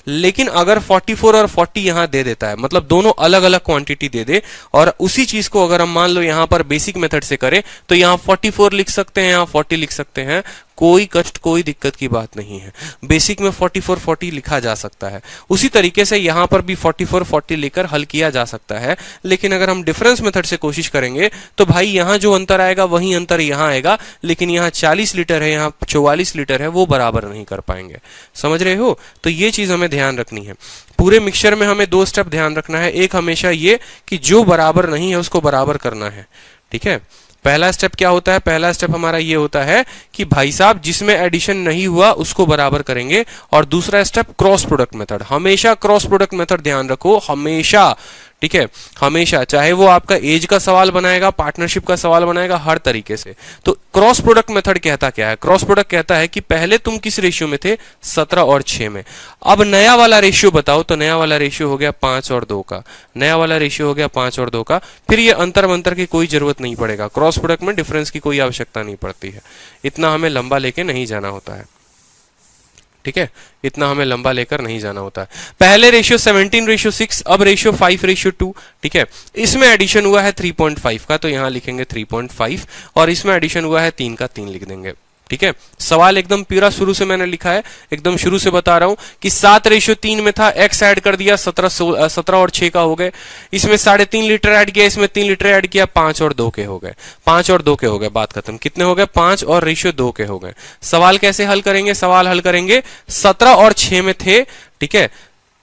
लेकिन अगर 44 और 40 यहां दे देता है, मतलब दोनों अलग अलग क्वांटिटी दे दे, और उसी चीज को अगर हम मान लो यहां पर बेसिक मेथड से करें, तो यहां 44 लिख सकते हैं, यहां 40 लिख सकते हैं, कोई कष्ट कोई दिक्कत की बात नहीं है। बेसिक में 44 40 लिखा जा सकता है। उसी तरीके से यहां पर भी 44 40 लेकर हल किया जा सकता है। लेकिन अगर हम डिफरेंस मेथड से कोशिश करेंगे तो भाई यहां जो अंतर आएगा वही अंतर यहां आएगा, लेकिन यहां 40 लीटर है, यहां 44 लीटर है, वो बराबर नहीं कर पाएंगे। समझ रहे हो? तो ये चीज हमें ध्यान रखनी है। पूरे मिक्सचर में हमें 2 स्टेप ध्यान रखना है। एक हमेशा ये कि जो बराबर नहीं है उसको बराबर करना है। ठीक है, पहला स्टेप क्या होता है? पहला स्टेप हमारा ये होता है कि भाई साहब जिसमें एडिशन नहीं हुआ उसको बराबर करेंगे। और दूसरा स्टेप क्रॉस प्रोडक्ट मेथड। हमेशा क्रॉस प्रोडक्ट मेथड ध्यान रखो, हमेशा। ठीक है, हमेशा, चाहे वो आपका एज का सवाल बनाएगा, पार्टनरशिप का सवाल बनाएगा, हर तरीके से। तो क्रॉस प्रोडक्ट मेथड कहता क्या है? क्रॉस प्रोडक्ट कहता है कि पहले तुम किस रेशियो में थे? 17 और 6 में। अब नया वाला रेशियो बताओ, तो नया वाला रेशियो हो गया 5 और 2 का। नया वाला रेशियो हो गया 5 और 2 का। फिर ये अंतर मंतर की कोई जरूरत नहीं पड़ेगा। क्रॉस प्रोडक्ट में डिफरेंस की कोई आवश्यकता नहीं पड़ती है। इतना हमें लंबा लेके नहीं जाना होता है। ठीक है, इतना हमें लंबा लेकर नहीं जाना होता है। पहले रेशियो 17:6, अब रेशियो 5:2। ठीक है, इसमें एडिशन हुआ है 3.5 का, तो यहां लिखेंगे 3.5, और इसमें एडिशन हुआ है 3 का, 3 लिख देंगे। ठीक है, सवाल एकदम पूरा शुरू से मैंने लिखा है, एकदम शुरू से बता रहा हूं कि 7:3 में था, x ऐड कर दिया, 17 और 6 का हो गए। इसमें 3.5 लीटर ऐड किया, इसमें 3 लीटर ऐड किया, 5 और 2 के हो गए। 5 और 2 के हो गए, बात खत्म। कितने हो गए? 5 और रेशियो 2 के हो गए। सवाल कैसे हल करेंगे? सवाल हल करेंगे 17 और 6 में थे, ठीक है,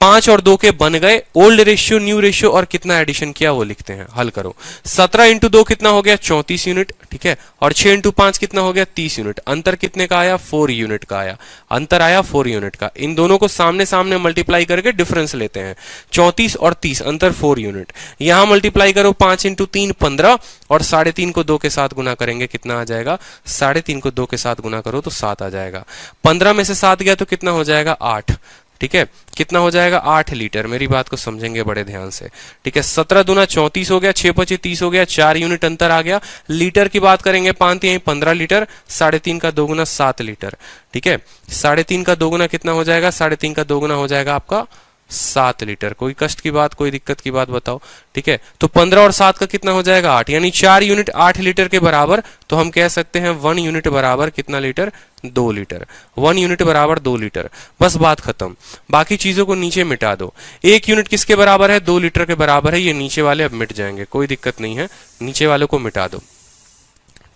5 और 2 के बन गए, ओल्ड रेशियो न्यू रेशियो, और कितना एडिशन किया वो लिखते हैं। हल करो। 17 इंटू 2 कितना हो गया? 34 यूनिट। ठीक है, और 6 इंटू 5 कितना हो गया? 30 यूनिट। अंतर कितने का आया? 4 यूनिट का आया। अंतर आया 4 यूनिट का। इन दोनों को सामने सामने मल्टीप्लाई करके डिफरेंस लेते हैं। 34 और 30, अंतर 4 यूनिट। यहां मल्टीप्लाई करो, 5 इंटू 3 15, और 3.5 को 2 के साथ गुना करेंगे, कितना आ जाएगा? 3.5 को 2 के साथ गुना करो तो 7 आ जाएगा। 15 में से 7 गया तो कितना हो जाएगा? 8। ठीक है, कितना हो जाएगा? 8 लीटर। मेरी बात को समझेंगे बड़े ध्यान से। ठीक है, 17 दूना 34 हो गया, 6 25 30 हो गया, 4 यूनिट अंतर आ गया। लीटर की बात करेंगे, 5 यहीं 15 लीटर, 3.5 का 2 गुना 7 लीटर। ठीक है, 3.5 का 2 गुना कितना हो जाएगा? 3.5 का 2 गुना हो जाएगा आपका 7 लीटर। कोई कष्ट की बात, कोई दिक्कत की बात बताओ। ठीक है, तो 15 और 7 का कितना हो जाएगा? 8, यानी 4 यूनिट 8 लीटर के बराबर। तो हम कह सकते हैं 1 यूनिट बराबर कितना लीटर? 2 लीटर। 1 यूनिट बराबर 2 लीटर। बस बात खत्म। बाकी चीजों को नीचे मिटा दो। 1 यूनिट किसके बराबर है? 2 लीटर के बराबर है। ये नीचे वाले अब मिट जाएंगे, कोई दिक्कत नहीं है, नीचे वालों को मिटा दो।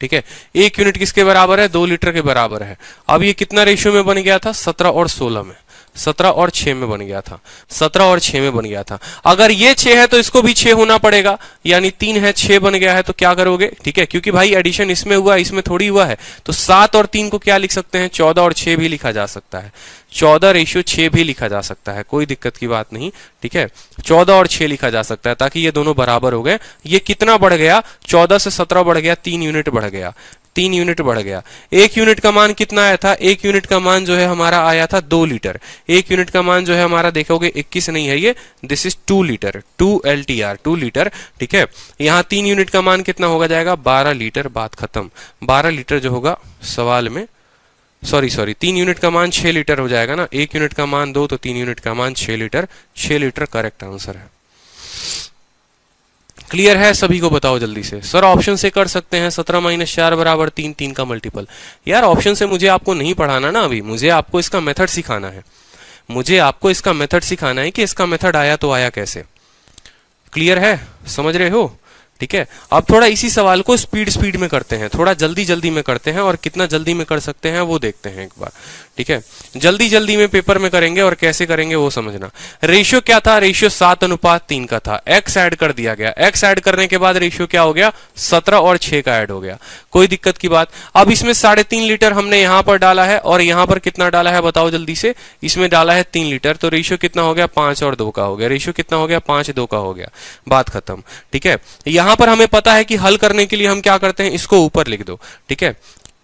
ठीक है, 1 यूनिट किसके बराबर है? 2 लीटर के बराबर है। अब ये कितना रेशियो में बन गया था? 17 और 16 में। 17 और 6 में बन गया था। 17 और 6 में बन गया था। अगर ये 6 है तो इसको भी 6 होना पड़ेगा, यानी 3 है, 6 बन गया है, तो क्या करोगे? ठीक है, क्योंकि भाई एडिशन इसमें हुआ, इसमें थोड़ी हुआ है, तो 7 और 3 को क्या लिख सकते हैं? 14 और 6 भी लिखा जा सकता है। 14:6 भी लिखा जा सकता है, कोई दिक्कत की बात नहीं। ठीक है, 14 और 6 लिखा जा सकता है, ताकि ये दोनों बराबर हो गए। ये कितना बढ़ गया? 14 से 17 बढ़ गया, 3 यूनिट बढ़ गया। 3 यूनिट बढ़ गया। 1 यूनिट का मान कितना आया था? 1 यूनिट का मान जो है हमारा आया था 2 लीटर। 1 यूनिट का मान जो है हमारा देखोगे 21 नहीं है, ये this is 2 litre, 2 LTR, 2 litre. ठीक है, यहाँ 3 यूनिट का मान कितना होगा जाएगा? 12 लीटर। बात खत्म। 12 लीटर जो होगा सवाल में, सॉरी 3 यूनिट का मान 6 लीटर हो जाएगा ना। 1 यूनिट का मान 2, तो 3 यूनिट का मान 6 लीटर। 6 लीटर करेक्ट आंसर है। क्लियर है? सभी को बताओ जल्दी से। सर ऑप्शन से कर सकते हैं, 17 - 4 बराबर 3, 3 का मल्टीपल। यार ऑप्शन से मुझे आपको नहीं पढ़ाना ना, अभी मुझे आपको इसका मेथड सिखाना है। मुझे आपको इसका मेथड सिखाना है कि इसका मेथड आया तो आया कैसे। क्लियर है? समझ रहे हो? ठीक है, अब थोड़ा इसी सवाल को स्पीड में करते हैं, थोड़ा जल्दी में करते हैं, और कितना जल्दी में कर सकते हैं वो देखते हैं एक बार। ठीक है, जल्दी में पेपर में करेंगे, और कैसे करेंगे वो समझना। रेशियो क्या था? रेशियो 7:3 का था। x ऐड कर दिया गया। x ऐड करने के बाद रेशियो क्या हो गया? 17 और 6 का ऐड हो गया। कोई दिक्कत की बात। अब इसमें 3.5 लीटर हमने यहां पर डाला है, और यहां पर कितना डाला है बताओ जल्दी से? इसमें डाला है 3 लीटर, तो रेशियो कितना हो गया? 5 और 2 का हो गया। रेशियो कितना हो गया? 5 2 का हो गया। बात खत्म। ठीक है, यहां पर हमें पता है कि हल करने के लिए हम क्या करते हैं? इसको ऊपर लिख दो। ठीक है,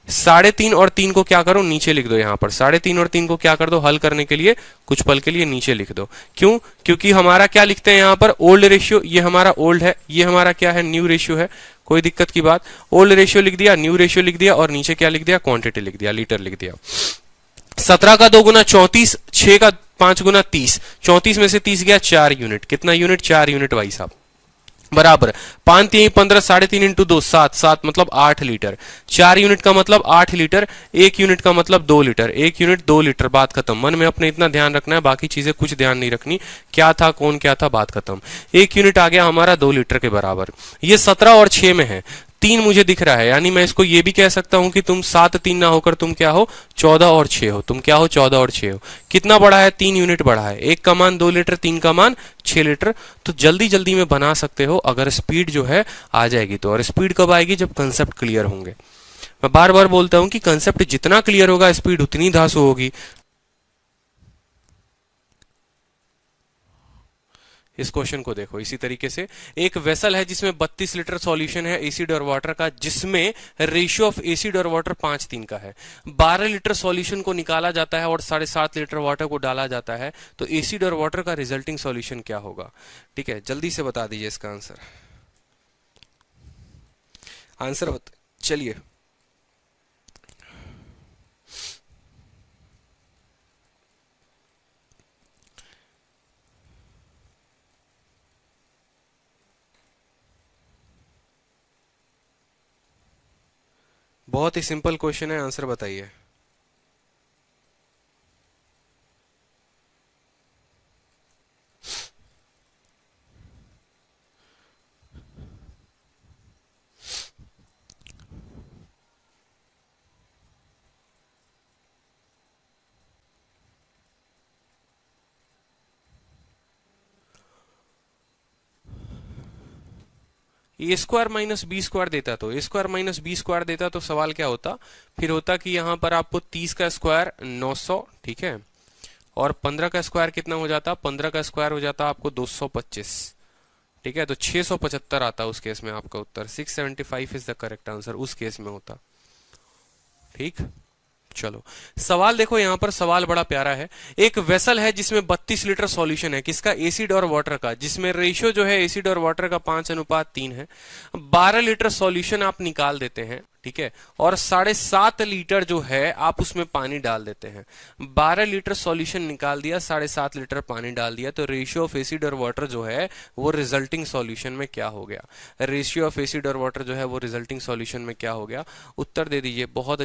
3.5 और 3 को क्या करो, नीचे लिख दो। यहां पर 3.5 और 3 को क्या कर दो, हल करने के लिए कुछ पल के लिए नीचे लिख दो। क्यों? क्योंकि हमारा क्या लिखते हैं यहां पर, ओल्ड रेशियो। ये हमारा ओल्ड है, ये हमारा क्या है, न्यू रेशियो है। कोई दिक्कत की बात, ओल्ड रेशियो लिख दिया, न्यू रेशियो लिख दिया, और नीचे क्या लिख दिया, क्वांटिटी लिख दिया, लीटर लिख दिया। 17 का 2 गुना 34, 6 का 5 गुना 30, 34 में से 30 गया 4 यूनिट। कितना यूनिट, 4 यूनिट भाई साहब, बराबर 5 3 15, 3.5 इंटू 2 7, 7 मतलब 8 लीटर। 4 यूनिट का मतलब 8 लीटर, 1 यूनिट का मतलब 2 लीटर, 1 यूनिट 2 लीटर। बात खत्म। मन में अपने इतना ध्यान रखना है, बाकी चीजें कुछ ध्यान नहीं रखनी, क्या था कौन क्या था, बात खत्म। 1 यूनिट आ गया हमारा 2 लीटर के बराबर। ये 17 और 6 में है, 3 मुझे दिख रहा है, यानी मैं इसको ये भी कह सकता हूं कि तुम 7 3 ना होकर तुम क्या हो, 14 और 6 हो। तुम क्या हो, 14 और 6 हो। कितना बढ़ा है, 3 यूनिट बढ़ा है। 1 का मान 2 लीटर, 3 का मान 6 लीटर। तो जल्दी जल्दी में बना सकते हो अगर स्पीड जो है आ जाएगी तो। और स्पीड कब आएगी, जब कंसेप्ट क्लियर होंगे। मैं बार बार बोलता हूं कि कंसेप्ट जितना क्लियर होगा स्पीड उतनी धांसू होगी। इस क्वेश्चन को देखो इसी तरीके से, एक वेसल है जिसमें 32 लीटर सॉल्यूशन है एसिड और वाटर का, जिसमें रेशियो ऑफ एसिड और वाटर 5:3 का है। 12 लीटर सॉल्यूशन को निकाला जाता है और 7.5 लीटर वाटर को डाला जाता है, तो एसिड और वाटर का रिजल्टिंग सॉल्यूशन क्या होगा। ठीक है, जल्दी से बता दीजिए इसका आंसर। आंसर चलिए, बहुत ही सिंपल क्वेश्चन है, आंसर बताइए। ए स्क्वायर माइनस बी स्क्वायर देता, तो ए स्क्वायर माइनस बी स्क्वायर देता तो सवाल क्या होता, फिर होता कि यहां पर आपको 30 का स्क्वायर 900, ठीक है, और 15 का स्क्वायर कितना हो जाता, 15 का स्क्वायर हो जाता आपको 225, ठीक है, तो 675 आता उस केस में आपका उत्तर। 675 इज द करेक्ट आंसर उस केस में होता। ठीक, चलो सवाल देखो, यहां पर सवाल बड़ा प्यारा है। एक वेसल है जिसमें 32 लीटर सॉल्यूशन है, किसका, एसिड और वाटर का, जिसमें रेशियो जो है एसिड और वाटर का 5:3 है। 12 लीटर सॉल्यूशन आप निकाल देते हैं, ठीक है, और 7.5 लीटर जो है आप उसमें पानी डाल देते हैं। 12 लीटर सॉल्यूशन निकाल दिया, 7.5 लीटर पानी डाल दिया, तो रेशियो ऑफ एसिड और वाटर जो है वो रिजल्टिंग सॉल्यूशन में क्या हो गया, रेशियो ऑफ एसिड और वाटर जो है वो रिजल्टिंग सॉल्यूशन में क्या हो गया, उत्तर दे दीजिए। बहुत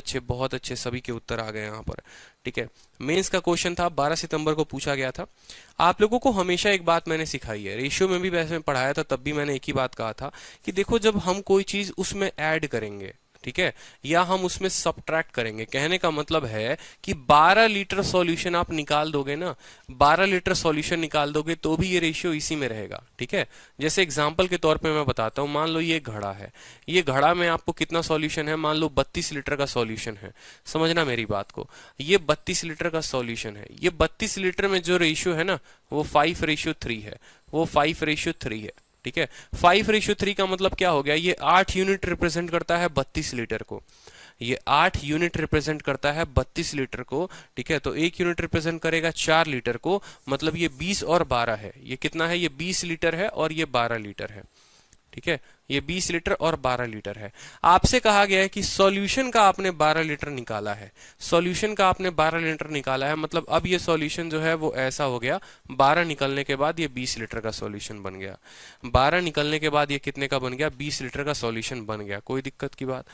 अच्छे सभी के उत्तर आ गए यहाँ पर। ठीक है, मेंस का क्वेश्चन था, 12 सितंबर को पूछा गया था। आप लोगों को हमेशा एक बात मैंने सिखाई है, रेशियो में भी वैसे में पढ़ाया था, तब भी मैंने एक ही बात कहा था कि देखो जब हम कोई चीज उसमें ऐड करेंगे, ठीक है, या हम उसमें सब्ट्रैक्ट करेंगे, कहने का मतलब है कि 12 लीटर सॉल्यूशन आप निकाल दोगे ना, 12 लीटर सॉल्यूशन निकाल दोगे तो भी ये रेशियो इसी में रहेगा। ठीक है, जैसे एग्जांपल के तौर पे मैं बताता हूं, मान लो ये घड़ा है, ये घड़ा में आपको कितना सॉल्यूशन है, मान लो 32 लीटर का सॉल्यूशन है। समझना मेरी बात को, ये 32 लीटर का सॉल्यूशन है, ये 32 लीटर में जो रेशियो है ना वो 5:3 है, वो 5:3 है। ठीक है, 5:3 का मतलब क्या हो गया, ये 8 यूनिट रिप्रेजेंट करता है 32 लीटर को, ये 8 यूनिट रिप्रेजेंट करता है 32 लीटर को। ठीक है, तो 1 यूनिट रिप्रेजेंट करेगा 4 लीटर को, मतलब ये 20 और 12 है। ये कितना है, ये 20 लीटर है और ये 12 लीटर है। ठीक है, ये 20 लीटर और 12 लीटर है। आपसे कहा गया है कि सॉल्यूशन का आपने 12 लीटर निकाला है, सॉल्यूशन का आपने 12 लीटर निकाला है, मतलब अब ये सॉल्यूशन जो है वो ऐसा हो गया, 12 निकलने के बाद ये 20 लीटर का सॉल्यूशन बन गया। 12 निकलने के बाद ये कितने का बन गया, 20 लीटर का सॉल्यूशन बन गया। कोई दिक्कत की बात,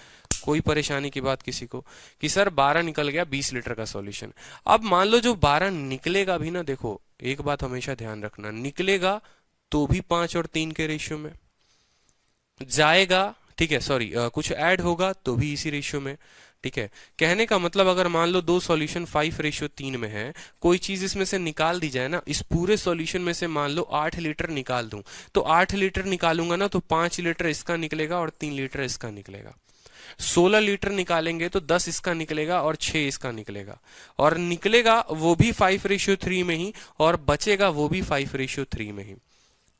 कोई परेशानी की बात किसी को, कि सर 12 निकल गया 20 लीटर का सॉल्यूशन। अब मान लो जो 12 निकलेगा भी ना, देखो एक बात हमेशा ध्यान रखना, निकलेगा तो भी 5 और 3 के रेशियो में जाएगा। ठीक है, सॉरी, कुछ ऐड होगा तो भी इसी रेशियो में। ठीक है, कहने का मतलब अगर मान लो दो सॉल्यूशन 5:3 में है, कोई चीज इसमें से निकाल दी जाए ना, इस पूरे सॉल्यूशन में से मान लो 8 लीटर निकाल दूं, तो 8 लीटर निकालूंगा ना तो 5 लीटर इसका निकलेगा और 3 लीटर इसका निकलेगा। 16 लीटर निकालेंगे तो 10 इसका निकलेगा और 6 इसका निकलेगा, और निकलेगा वो भी 5:3 में ही, और बचेगा वो भी 5:3 में ही।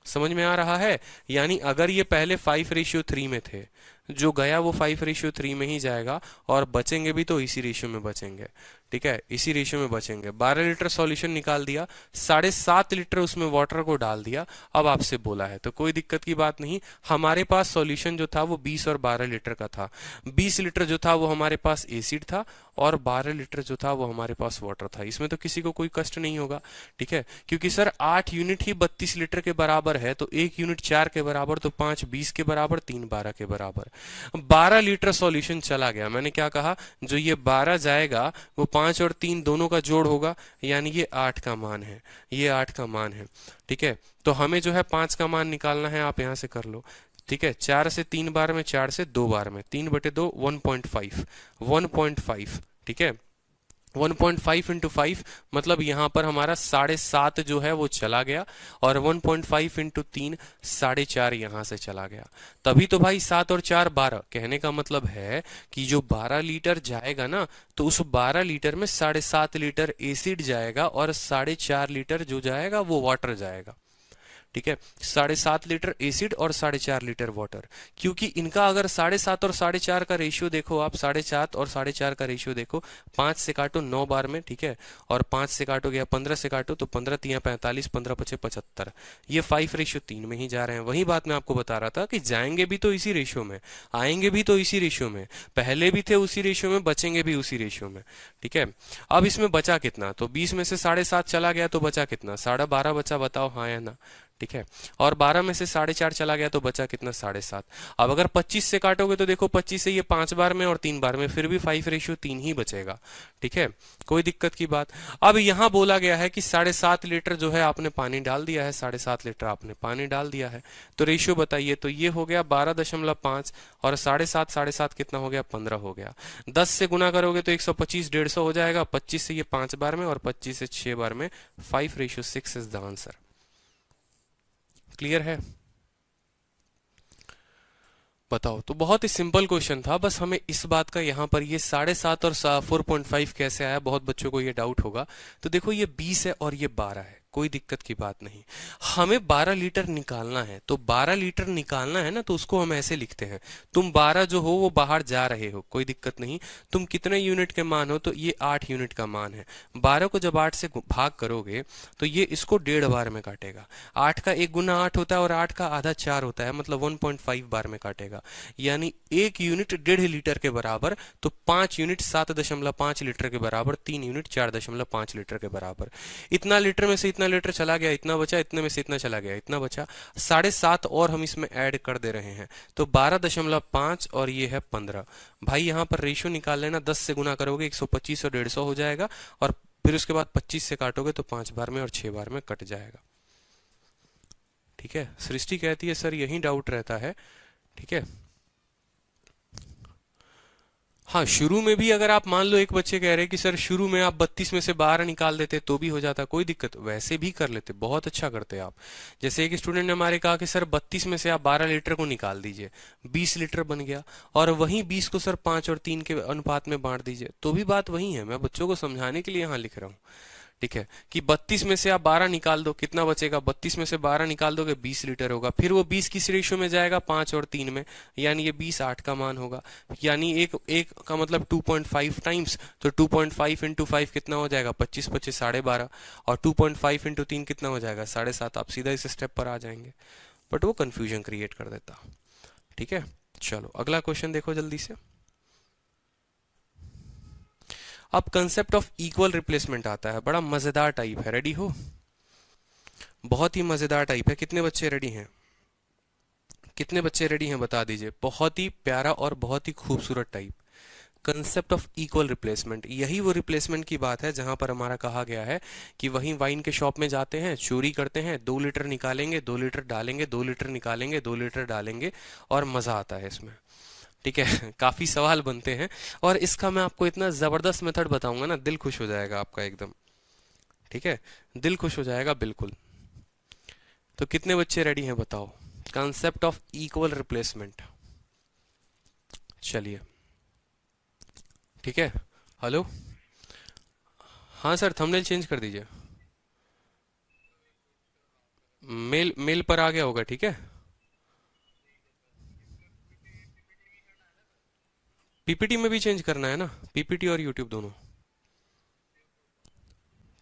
समझ में आ रहा है, यानी अगर ये पहले 5:3 में थे, जो गया वो 5:3 में ही जाएगा, और बचेंगे भी तो इसी रेशियो में बचेंगे। ठीक है, इसी रेशियो में बचेंगे। 12 लीटर सॉल्यूशन निकाल दिया, 7.5 लीटर उसमें वाटर को डाल दिया, अब आपसे बोला है तो कोई दिक्कत की बात नहीं। हमारे पास सॉल्यूशन जो था वो 20 और 12 लीटर का था। 20 लीटर जो था वो हमारे पास एसिड था, और 12 लीटर जो था वो हमारे पास वाटर था। इसमें तो किसी को कोई कष्ट नहीं होगा। ठीक है, क्योंकि सर 8 यूनिट ही 32 लीटर के बराबर है, तो 1 यूनिट 4 के बराबर, तो 5 20 के बराबर, 3 12 के बराबर। 12 लीटर सॉल्यूशन चला गया। मैंने क्या कहा, जो ये 12 जाएगा वो 5 और 3 दोनों का जोड़ होगा, यानी ये 8 का मान है, ये 8 का मान है। ठीक है, तो हमें जो है 5 का मान निकालना है, आप यहां से कर लो। ठीक है, 4 से 3 बार में, 4 से 2 बार में, 3/2 1.5, 1.5। ठीक है, 1.5 इंटू 5 मतलब यहां पर हमारा 7.5 जो है वो चला गया, और 1.5 इंटू 3 4.5 यहां से चला गया। तभी तो भाई 7 और 4 12। कहने का मतलब है कि जो 12 लीटर जाएगा ना, तो उस 12 लीटर में 7.5 लीटर एसिड जाएगा, और 4.5 लीटर जो जाएगा वो वाटर जाएगा। ठीक है, 7.5 लीटर एसिड और 4.5 लीटर वाटर। क्योंकि इनका अगर 7.5 और 4.5 का रेशियो देखो आप, 7.5 और 4.5 का रेशियो देखो, 5 से काटो 9 बार में। ठीक है, और 5 से काटोगे या 15 से काटो तो 15 3 45, 15 5 75। ये 5:3 में ही जा रहे हैं। वही बात मैं आपको बता रहा था कि जाएंगे भी तो इसी रेशियो में, आएंगे भी तो इसी रेशियो में, पहले भी थे उसी रेशियो में, बचेंगे भी उसी रेशियो में। ठीक है, अब इसमें बचा कितना, तो 20 में से 7.5 चला गया तो बचा कितना, 12.5 बचा, बताओ हाँ या ना। ठीक है, और 12 में से 4.5 चला गया तो बचा कितना, 7.5। अब अगर 25 से काटोगे तो देखो 25 से ये 5 बार में और 3 बार में, फिर भी 5:3 ही बचेगा। ठीक है, कोई दिक्कत की बात। अब यहां बोला गया है कि 7.5 लीटर जो है आपने पानी डाल दिया है, 7.5 लीटर आपने पानी डाल दिया है, तो रेशियो बताइए। तो ये हो गया 12.5, और 7.5 7.5 कितना हो गया, 15 हो गया। 10 से गुना करोगे तो 125, 150 हो जाएगा। 25 से ये 5 बार में और 25 से 6 बार में, 5:6 इज द आंसर। क्लियर है, बताओ। तो बहुत ही सिंपल क्वेश्चन था, बस हमें इस बात का यहाँ पर ये 7.5 और 4.5 कैसे आया, बहुत बच्चों को ये डाउट होगा। तो देखो ये 20 है और ये 12 है, कोई दिक्कत की बात नहीं। हमें 12 लीटर निकालना है, तो 12 लीटर निकालना है ना, तो उसको हम ऐसे लिखते हैं, तुम 12 जो हो वो बाहर जा रहे हो, कोई दिक्कत नहीं। तुम कितने यूनिट के मान हो, तो ये 8 यूनिट का मान है। 12 को जब 8 से भाग करोगे तो ये इसको 1.5 बार में काटेगा। 8 का 1 गुना 8 होता है, और 8 का आधा 4 होता है, मतलब 1.5 बार में काटेगा। यानी 1 यूनिट 1.5 लीटर के बराबर, तो 5 यूनिट 7.5 लीटर के बराबर, 3 यूनिट 4.5 लीटर के बराबर। इतना लीटर में से इतना लीटर चला गया, इतना बचा, इतने में से इतना चला गया, इतना बचा। 7.5 और हम इसमें ऐड कर दे रहे हैं, तो 12.5 और ये है 15। भाई यहां पर रेशियो निकाल लेना, 10 से गुना करोगे 125 और 150 हो जाएगा, और फिर उसके बाद 25 से काटोगे तो 5 बार में और 6 बार में कट जाएगा। ठीक है, सृष्टि कहती है सर यही डाउट रहता है। ठीक है, हाँ, शुरू में भी अगर आप मान लो, एक बच्चे कह रहे हैं कि सर शुरू में आप 32 में से 12 निकाल देते तो भी हो जाता, कोई दिक्कत, वैसे भी कर लेते, बहुत अच्छा करते आप। जैसे एक स्टूडेंट ने हमारे कहा कि सर 32 में से आप 12 लीटर को निकाल दीजिए, 20 लीटर बन गया, और वहीं 20 को सर 5 और 3 के अनुपात में बांट दीजिए, तो भी बात वही है। मैं बच्चों को समझाने के लिए यहाँ लिख रहा हूँ। ठीक है, कि 32 में से आप 12 निकाल दो, कितना बचेगा, 32 में से 12 निकाल दोगे 20 लीटर होगा। फिर वो 20 किस रेशियो में जाएगा, 5 और 3 में, यानी ये 20 8 का मान होगा। यानी एक एक का मतलब 2.5 टाइम्स, तो 2.5 इंटू 5 कितना हो जाएगा, 25 25 12.5, और 2.5 इंटू 3 कितना हो जाएगा, 7.5। आप सीधा इस स्टेप पर आ जाएंगे, बट वो कंफ्यूजन क्रिएट कर देता। ठीक है, चलो अगला क्वेश्चन देखो जल्दी से। अब कंसेप्ट ऑफ इक्वल रिप्लेसमेंट आता है, बड़ा मजेदार टाइप है, रेडी हो, बहुत ही मजेदार टाइप है। कितने बच्चे रेडी हैं, कितने बच्चे रेडी हैं बता दीजिए। बहुत ही प्यारा और बहुत ही खूबसूरत type, concept of equal replacement. यही वो रिप्लेसमेंट की बात है जहां पर हमारा कहा गया है कि वहीं वाइन के शॉप में जाते हैं, चोरी करते हैं, 2 लीटर निकालेंगे, 2 लीटर डालेंगे, 2 लीटर निकालेंगे, 2 लीटर डालेंगे, और मजा आता है इसमें। ठीक है, काफी सवाल बनते हैं, और इसका मैं आपको इतना जबरदस्त मेथड बताऊंगा ना, दिल खुश हो जाएगा आपका एकदम। ठीक है, दिल खुश हो जाएगा बिल्कुल। तो कितने बच्चे रेडी हैं बताओ, कंसेप्ट ऑफ इक्वल रिप्लेसमेंट। चलिए, ठीक है, हेलो, हाँ सर, थंबनेल चेंज कर दीजिए, मेल मेल पर आ गया होगा। ठीक है, पीपीटी में भी चेंज करना है ना, पीपीटी और यूट्यूब दोनों।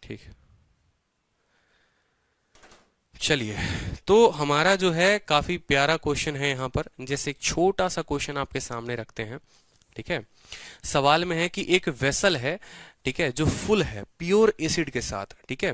ठीक है, चलिए। तो हमारा जो है काफी प्यारा क्वेश्चन है यहाँ पर, जैसे एक छोटा सा क्वेश्चन आपके सामने रखते हैं। ठीक है, सवाल में है कि एक वेसल है, ठीक है, जो फुल है प्योर एसिड के साथ। ठीक है,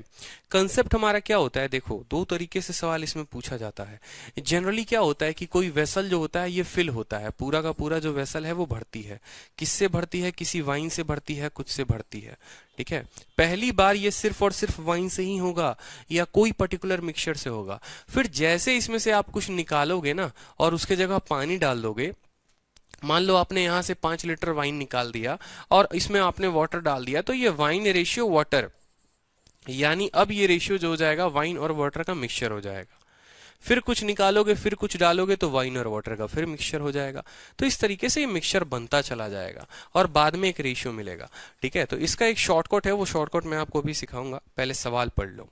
कंसेप्ट हमारा क्या होता है, देखो दो तरीके से सवाल इसमें पूछा जाता है। जनरली क्या होता है कि कोई वेसल जो होता है ये फिल होता है, पूरा का पूरा जो वेसल है वो भरती है। किससे भरती है, किसी वाइन से भरती है, कुछ से भरती है। ठीक है, पहली बार ये सिर्फ और सिर्फ वाइन से ही होगा या कोई पर्टिकुलर मिक्सचर से होगा। फिर जैसे इसमें से आप कुछ निकालोगे ना और उसके जगह पानी डाल दोगे, मान लो आपने यहां से 5 लीटर वाइन निकाल दिया और इसमें आपने वाटर डाल दिया, तो ये वाइन रेशियो वाटर, यानी अब ये रेशियो जो हो जाएगा वाइन और वाटर का मिक्सचर हो जाएगा। फिर कुछ निकालोगे, फिर कुछ डालोगे तो वाइन और वाटर का फिर मिक्सचर हो जाएगा। तो इस तरीके से ये मिक्सचर बनता चला जाएगा और बाद में एक रेशियो मिलेगा। ठीक है, तो इसका एक शॉर्टकट है, वो शॉर्टकट मैं आपको भी सिखाऊंगा। पहले सवाल पढ़ लो,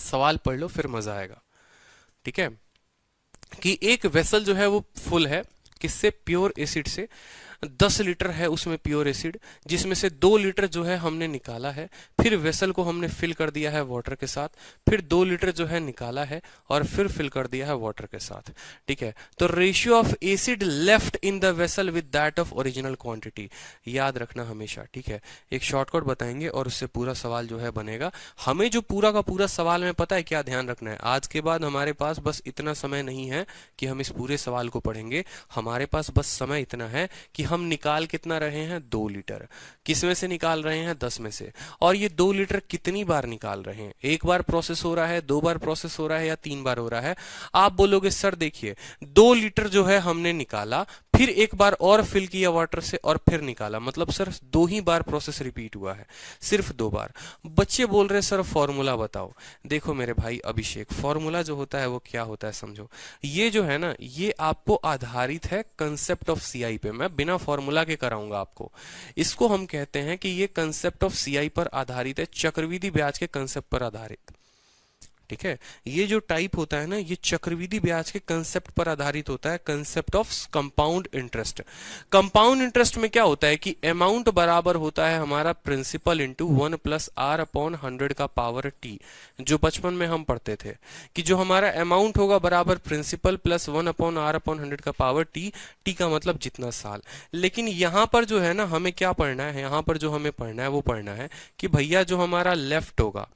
सवाल पढ़ लो फिर मजा आएगा। ठीक है, कि एक वेसल जो है वो फुल है, किससे, प्योर एसिड से। 10 लीटर है उसमें प्योर एसिड, जिसमें से 2 लीटर जो है हमने निकाला है, फिर वेसल को हमने फिल कर दिया है वाटर के साथ, फिर 2 लीटर जो है निकाला है और फिर फिल कर दिया है वाटर के साथ। ठीक है, तो ratio of acid left in the vessel with that of original quantity, याद रखना हमेशा। ठीक है, एक शॉर्टकट बताएंगे और उससे पूरा सवाल जो है बनेगा। हमें जो पूरा का पूरा सवाल में पता है क्या ध्यान रखना है, आज के बाद हमारे पास बस इतना समय नहीं है कि हम इस पूरे सवाल को पढ़ेंगे। हमारे पास बस समय इतना है कि हम निकाल कितना रहे हैं, 2 लीटर। किस में से निकाल रहे हैं, 10 में से। और ये 2 लीटर कितनी बार निकाल रहे हैं, एक बार प्रोसेस हो रहा है, 2 बार प्रोसेस हो रहा है या 3 बार हो रहा है। आप बोलोगे सर देखिए 2 लीटर जो है हमने निकाला, फिर एक बार और फिल किया वाटर से और फिर निकाला, मतलब सर 2 ही बार प्रोसेस रिपीट हुआ है, सिर्फ 2 बार। बच्चे बोल रहे सर फॉर्मूला बताओ। देखो मेरे भाई अभिषेक, फॉर्मूला जो होता है वो क्या होता है समझो। ये जो है ना, ये आपको आधारित है कंसेप्ट ऑफ सीआई पे। मैं बिना फॉर्मूला के कराऊंगा आपको। इसको हम कहते हैं कि ये कंसेप्ट ऑफ सीआई पर आधारित है, चक्रवृद्धि ब्याज के कंसेप्ट पर आधारित। ठीक है, ये जो टाइप होता है ना, ये चक्रवृद्धि ब्याज के कंसेप्ट पर आधारित होता है, concept of compound interest. Compound interest में क्या होता है कि अमाउंट बराबर होता है हमारा principal into 1 plus R upon 100 का पावर टी। जो बचपन में हम पढ़ते थे कि जो हमारा अमाउंट होगा बराबर principal plus 1 upon R upon 100 का पावर टी, टी का मतलब जितना साल। लेकिन यहां पर जो है ना, हमें क्या पढ़ना है, यहां पर जो हमें पढ़ना है वो पढ़ना है कि भैया जो हमारा लेफ्ट होगा,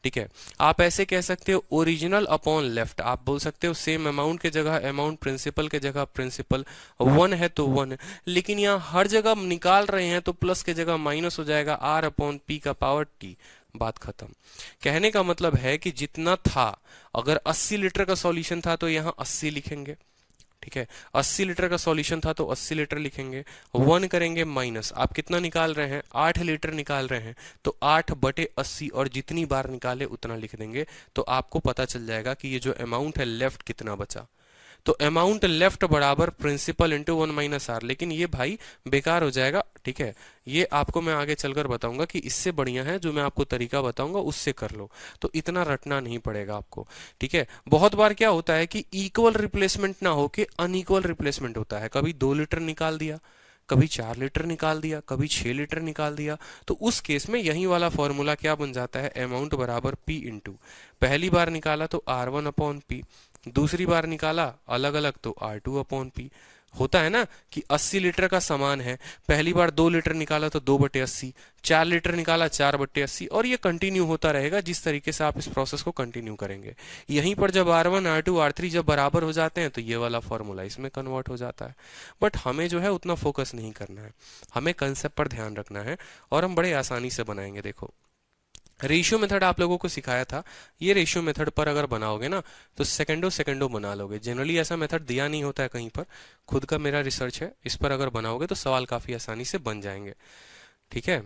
ठीक है, आप ऐसे कह सकते हो ओरिजिनल अपॉन लेफ्ट। आप बोल सकते हो सेम अमाउंट के जगह अमाउंट, प्रिंसिपल के जगह प्रिंसिपल, 1 है तो 1, लेकिन यहाँ हर जगह निकाल रहे हैं तो प्लस के जगह माइनस हो जाएगा आर अपॉन पी का पावर टी। बात खत्म। कहने का मतलब है कि जितना था, अगर 80 लीटर का सॉल्यूशन था तो यहाँ 80 लिखेंगे। ठीक है, 80 लीटर का सॉल्यूशन था तो 80 लीटर लिखेंगे, 1 करेंगे माइनस। आप कितना निकाल रहे हैं, 8 लीटर निकाल रहे हैं, तो 8/80 और जितनी बार निकाले उतना लिख देंगे। तो आपको पता चल जाएगा कि ये जो अमाउंट है लेफ्ट कितना बचा। तो अमाउंट लेफ्ट बराबर प्रिंसिपल इंटू 1 माइनस आर, लेकिन ये भाई बेकार हो जाएगा। ठीक है, ये आपको मैं आगे चलकर बताऊंगा कि इससे बढ़िया है जो मैं आपको तरीका बताऊंगा उससे कर लो, तो इतना रटना नहीं पड़ेगा आपको। ठीक है, बहुत बार क्या होता है कि इक्वल रिप्लेसमेंट ना होके अनइक्वल रिप्लेसमेंट होता है। कभी 2 लीटर निकाल दिया, कभी 4 लीटर निकाल दिया, कभी 6 लीटर निकाल दिया। तो उस केस में यही वाला फॉर्मूला क्या बन जाता है, अमाउंट बराबर पी इंटू, पहली बार निकाला तो R1 अपॉन पी, दूसरी बार निकाला अलग अलग तो R2 अपॉन पी। होता है ना कि 80 लीटर का सामान है, पहली बार 2 लीटर निकाला तो 2/80, 4 लीटर निकाला 4/80, और ये कंटिन्यू होता रहेगा जिस तरीके से आप इस प्रोसेस को कंटिन्यू करेंगे। यहीं पर जब R1 R2 R3 जब बराबर हो जाते हैं तो ये वाला फॉर्मूला इसमें कन्वर्ट हो जाता है। बट हमें जो है उतना फोकस नहीं करना है, हमें कंसेप्ट पर ध्यान रखना है और हम बड़े आसानी से बनाएंगे। देखो रेशियो मेथड आप लोगों को सिखाया था, ये रेशियो मेथड पर अगर बनाओगे ना तो सेकंडों सेकंडों बना लोगे। जनरली ऐसा मेथड दिया नहीं होता है कहीं पर, खुद का मेरा रिसर्च है, इस पर अगर बनाओगे तो सवाल काफी आसानी से बन जाएंगे। ठीक है,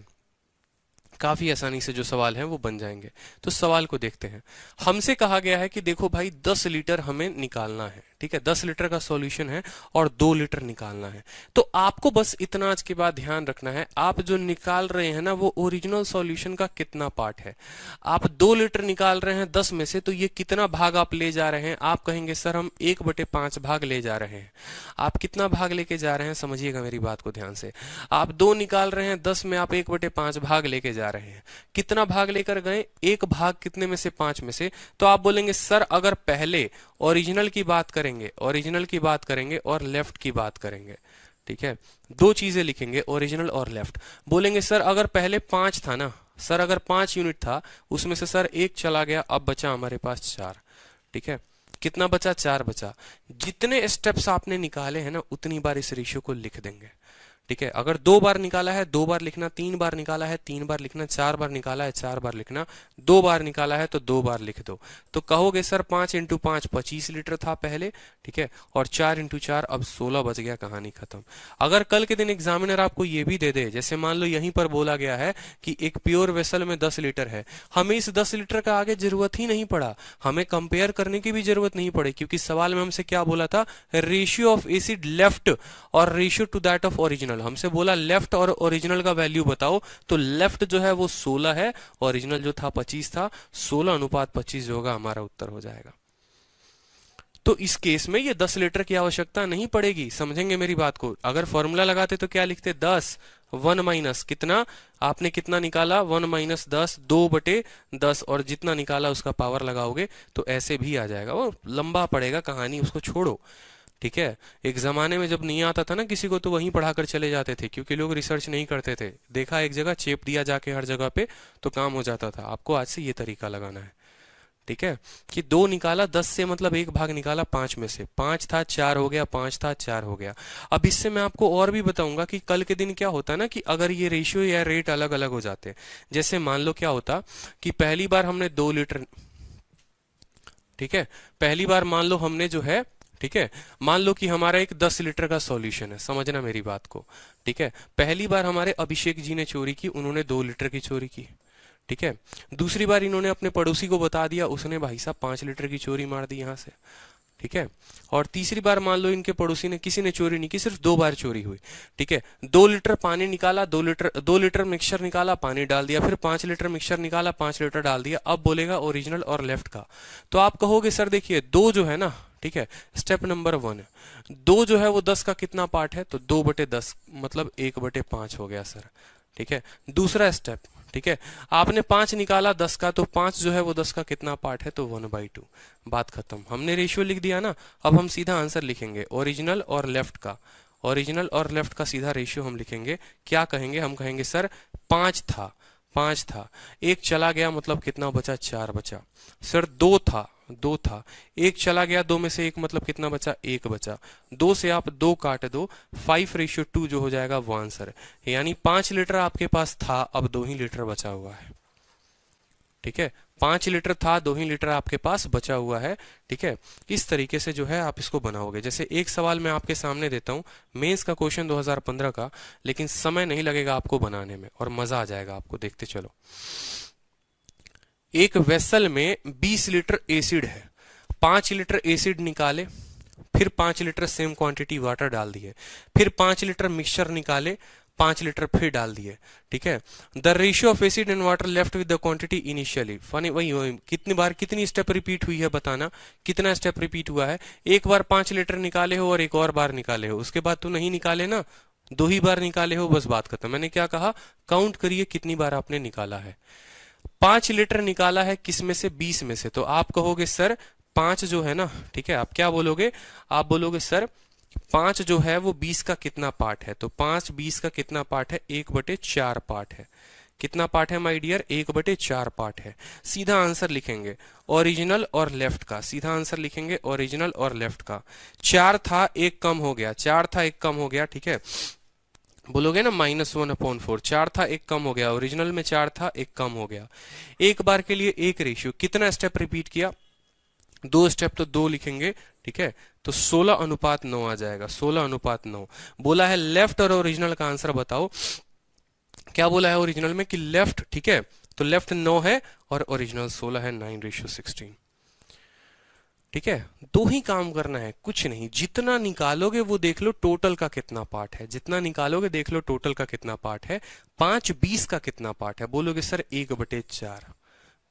काफी आसानी से जो सवाल हैं वो बन जाएंगे। तो सवाल को देखते हैं। हमसे कहा गया है कि देखो भाई 10 लीटर हमें निकालना है। ठीक है, 10 लीटर का सॉल्यूशन है और 2 लीटर निकालना है। तो आपको बस इतना आज के बाद ध्यान रखना है, आप जो निकाल रहे हैं ना वो ओरिजिनल सॉल्यूशन का कितना पार्ट है। आप 2 लीटर निकाल रहे हैं 10 में से, तो ये कितना भाग आप ले जा रहे हैं। आप कहेंगे सर हम 1/5 भाग ले जा रहे हैं। आप कितना भाग लेके जा रहे हैं समझिएगा मेरी बात को ध्यान से। आप 2 निकाल रहे हैं 10 में, आप 1/5 भाग लेके जा रहे हैं। कितना भाग लेकर गए, एक भाग कितने में से, 5 में से। तो आप बोलेंगे सर अगर पहले ओरिजिनल की बात करेंगे, ओरिजिनल की बात करेंगे और लेफ्ट की बात करेंगे, ठीक है, दो चीजें लिखेंगे ओरिजिनल और लेफ्ट। बोलेंगे सर अगर पहले 5 था ना, सर अगर 5 यूनिट था, उसमें से सर 1 चला गया, अब बचा हमारे पास 4, ठीक है, कितना बचा, 4 बचा। जितने स्टेप्स आपने निकाले हैं ना उतनी बार इस रेशियो को लिख देंगे, ठीक है। अगर 2 बार निकाला है 2 बार लिखना, 3 बार निकाला है 3 बार लिखना, 4 बार निकाला है 4 बार लिखना, 2 बार निकाला है तो 2 बार लिख दो। तो कहोगे सर 5 × 5 25 लीटर था पहले, ठीक है, और 4 × 4 अब 16 बच गया, कहानी खत्म। अगर कल के दिन एग्जामिनर आपको ये भी दे दे, जैसे मान लो यहीं पर बोला गया है कि एक प्योर वेसल में 10 लीटर है, हमें इस 10 लीटर का आगे जरूरत ही नहीं पड़ा, हमें कंपेयर करने की भी जरूरत नहीं पड़ी, क्योंकि सवाल में हमसे क्या बोला था, रेशियो ऑफ एसिड लेफ्ट और ratio two that of original. हमसे बोला लेफ्ट और ओरिजिनल का वैल्यू बताओ, तो लेफ्ट जो है वो 16 है, ओरिजिनल जो था 25 था, 16:25 जो होगा हमारा उत्तर हो जाएगा। तो इस केस में ये 10 लीटर की आवश्यकता नहीं पड़ेगी, समझेंगे मेरी बात को। अगर फॉर्मूला लगाते तो क्या लिखते, 10 1 माइनस कितना, आपने कितना निकाला 1 माइनस 10 2/10, और जितना निकाला उसका पावर लगाओगे तो ऐसे भी आ जाएगा। वो लंबा पड़ेगा कहानी, उसको छोड़ो, ठीक है। एक जमाने में जब नहीं आता था ना किसी को तो वहीं पढ़ाकर चले जाते थे, क्योंकि लोग रिसर्च नहीं करते थे। देखा एक जगह चेप दिया जाके हर जगह पे तो काम हो जाता था। आपको आज से ये तरीका लगाना है, ठीक है, कि 2 निकाला 10 से, मतलब एक भाग निकाला 5 में से, 5 था 4 हो गया, 5 था 4 हो गया। अब इससे मैं आपको और भी बताऊंगा कि कल के दिन क्या होता है ना, कि अगर ये रेशियो या रेट अलग अलग हो जाते, जैसे मान लो क्या होता कि पहली बार हमने 2 लीटर, ठीक है, पहली बार मान लो हमने जो है, ठीक है, मान लो कि हमारा एक 10 लीटर का सॉल्यूशन है, समझना मेरी बात को, ठीक है। पहली बार हमारे अभिषेक जी ने चोरी की, उन्होंने 2 लीटर की चोरी की, ठीक है। दूसरी बार इन्होंने अपने पड़ोसी को बता दिया, उसने भाई साहब 5 लीटर की चोरी मार दी यहां से, ठीक है। और तीसरी बार मान लो इनके पड़ोसी ने, किसी ने चोरी नहीं की, सिर्फ 2 बार चोरी हुई, ठीक है। 2 लीटर पानी निकाला, 2 लीटर मिक्सचर निकाला, पानी डाल दिया, फिर 5 लीटर मिक्सचर निकाला, 5 लीटर डाल दिया। अब बोलेगा ओरिजिनल और लेफ्ट का, तो आप कहोगे सर देखिए 2 जो है ना, ठीक है, स्टेप नंबर 1, 2 जो है वो 10 का कितना पार्ट है, तो 2/10 मतलब 1/5 हो गया सर, ठीक है। दूसरा स्टेप, ठीक है, आपने 5 निकाला 10 का, तो 5 जो है वो 10 का कितना पार्ट है, तो 1/2, बात खत्म। हमने रेशियो लिख दिया ना, अब हम सीधा आंसर लिखेंगे ओरिजिनल और लेफ्ट का, ओरिजिनल और लेफ्ट का सीधा रेशियो हम लिखेंगे। क्या कहेंगे, हम कहेंगे सर 5 था, 5 था, 1 चला गया, मतलब कितना बचा, 4 बचा। सर 2 था, 2 था, 1 चला गया, 2 में से 1 मतलब कितना बचा, 1 बचा। 2 से आप 2 काट दो, 5:2 जो हो जाएगा वो आंसर है। यानी 5 लीटर आपके पास था, अब 2 ही लीटर बचा हुआ है, ठीक है। 5 लीटर था, 2 ही लीटर आपके पास बचा हुआ है, ठीक है। इस तरीके से जो है आप इसको बनाओगे। जैसे एक सवाल मैं आपके सामने देता हूं, मेंस का क्वेश्चन 2015 का, लेकिन समय नहीं लगेगा आपको बनाने में और मजा आ जाएगा आपको, देखते चलो। एक वेसल में 20 लीटर एसिड है, 5 लीटर एसिड निकाले, फिर 5 लीटर सेम क्वांटिटी वाटर डाल दिए, फिर 5 लीटर मिक्सचर निकाले, 5 लीटर फिर डाल दिए, ठीक है। The ratio of acid and water left with the quantity initially, funny वही कितनी बार कितनी स्टेप रिपीट हुई है बताना, कितना स्टेप रिपीट हुआ है। एक बार 5 लीटर निकाले हो और एक और बार निकाले हो, उसके बाद तो नहीं निकाले ना, 2 ही बार निकाले हो, बस बात खत्म। मैंने क्या कहा, काउंट करिए कितनी बार आपने निकाला है। 5 लीटर निकाला है किस में से, 20 में से, तो आप कहोगे सर 5 जो है ना, ठीक है, आप क्या बोलोगे, आप बोलोगे सर 5 जो है वो 20 का कितना पार्ट है, तो 5 20 का कितना पार्ट है, 1/4 पार्ट है। कितना पार्ट है माय डियर, 1/4 पार्ट है। सीधा आंसर लिखेंगे ओरिजिनल और लेफ्ट का, सीधा आंसर लिखेंगे ओरिजिनल और लेफ्ट का। 4 था 1 कम हो गया, 4 था 1 कम हो गया, ठीक है। बोलोगे ना -1/4, 4 था 1 कम हो गया, ओरिजिनल में 4 था 1 कम हो गया। एक बार के लिए एक रेशियो, कितना स्टेप रिपीट किया, 2 स्टेप, तो 2 लिखेंगे, ठीक है। तो 16:9 आ जाएगा, 16:9। बोला है लेफ्ट और ओरिजिनल का आंसर बताओ, क्या बोला है ओरिजिनल में कि लेफ्ट, ठीक है, तो लेफ्ट 9 है और ओरिजिनल 16 है, 9:16। ठीक है, दो ही काम करना है, कुछ नहीं। जितना निकालोगे वो देख लो टोटल का कितना पार्ट है, जितना निकालोगे देख लो टोटल का कितना पार्ट है। 5/20 का कितना पार्ट है, बोलोगे सर 1/4।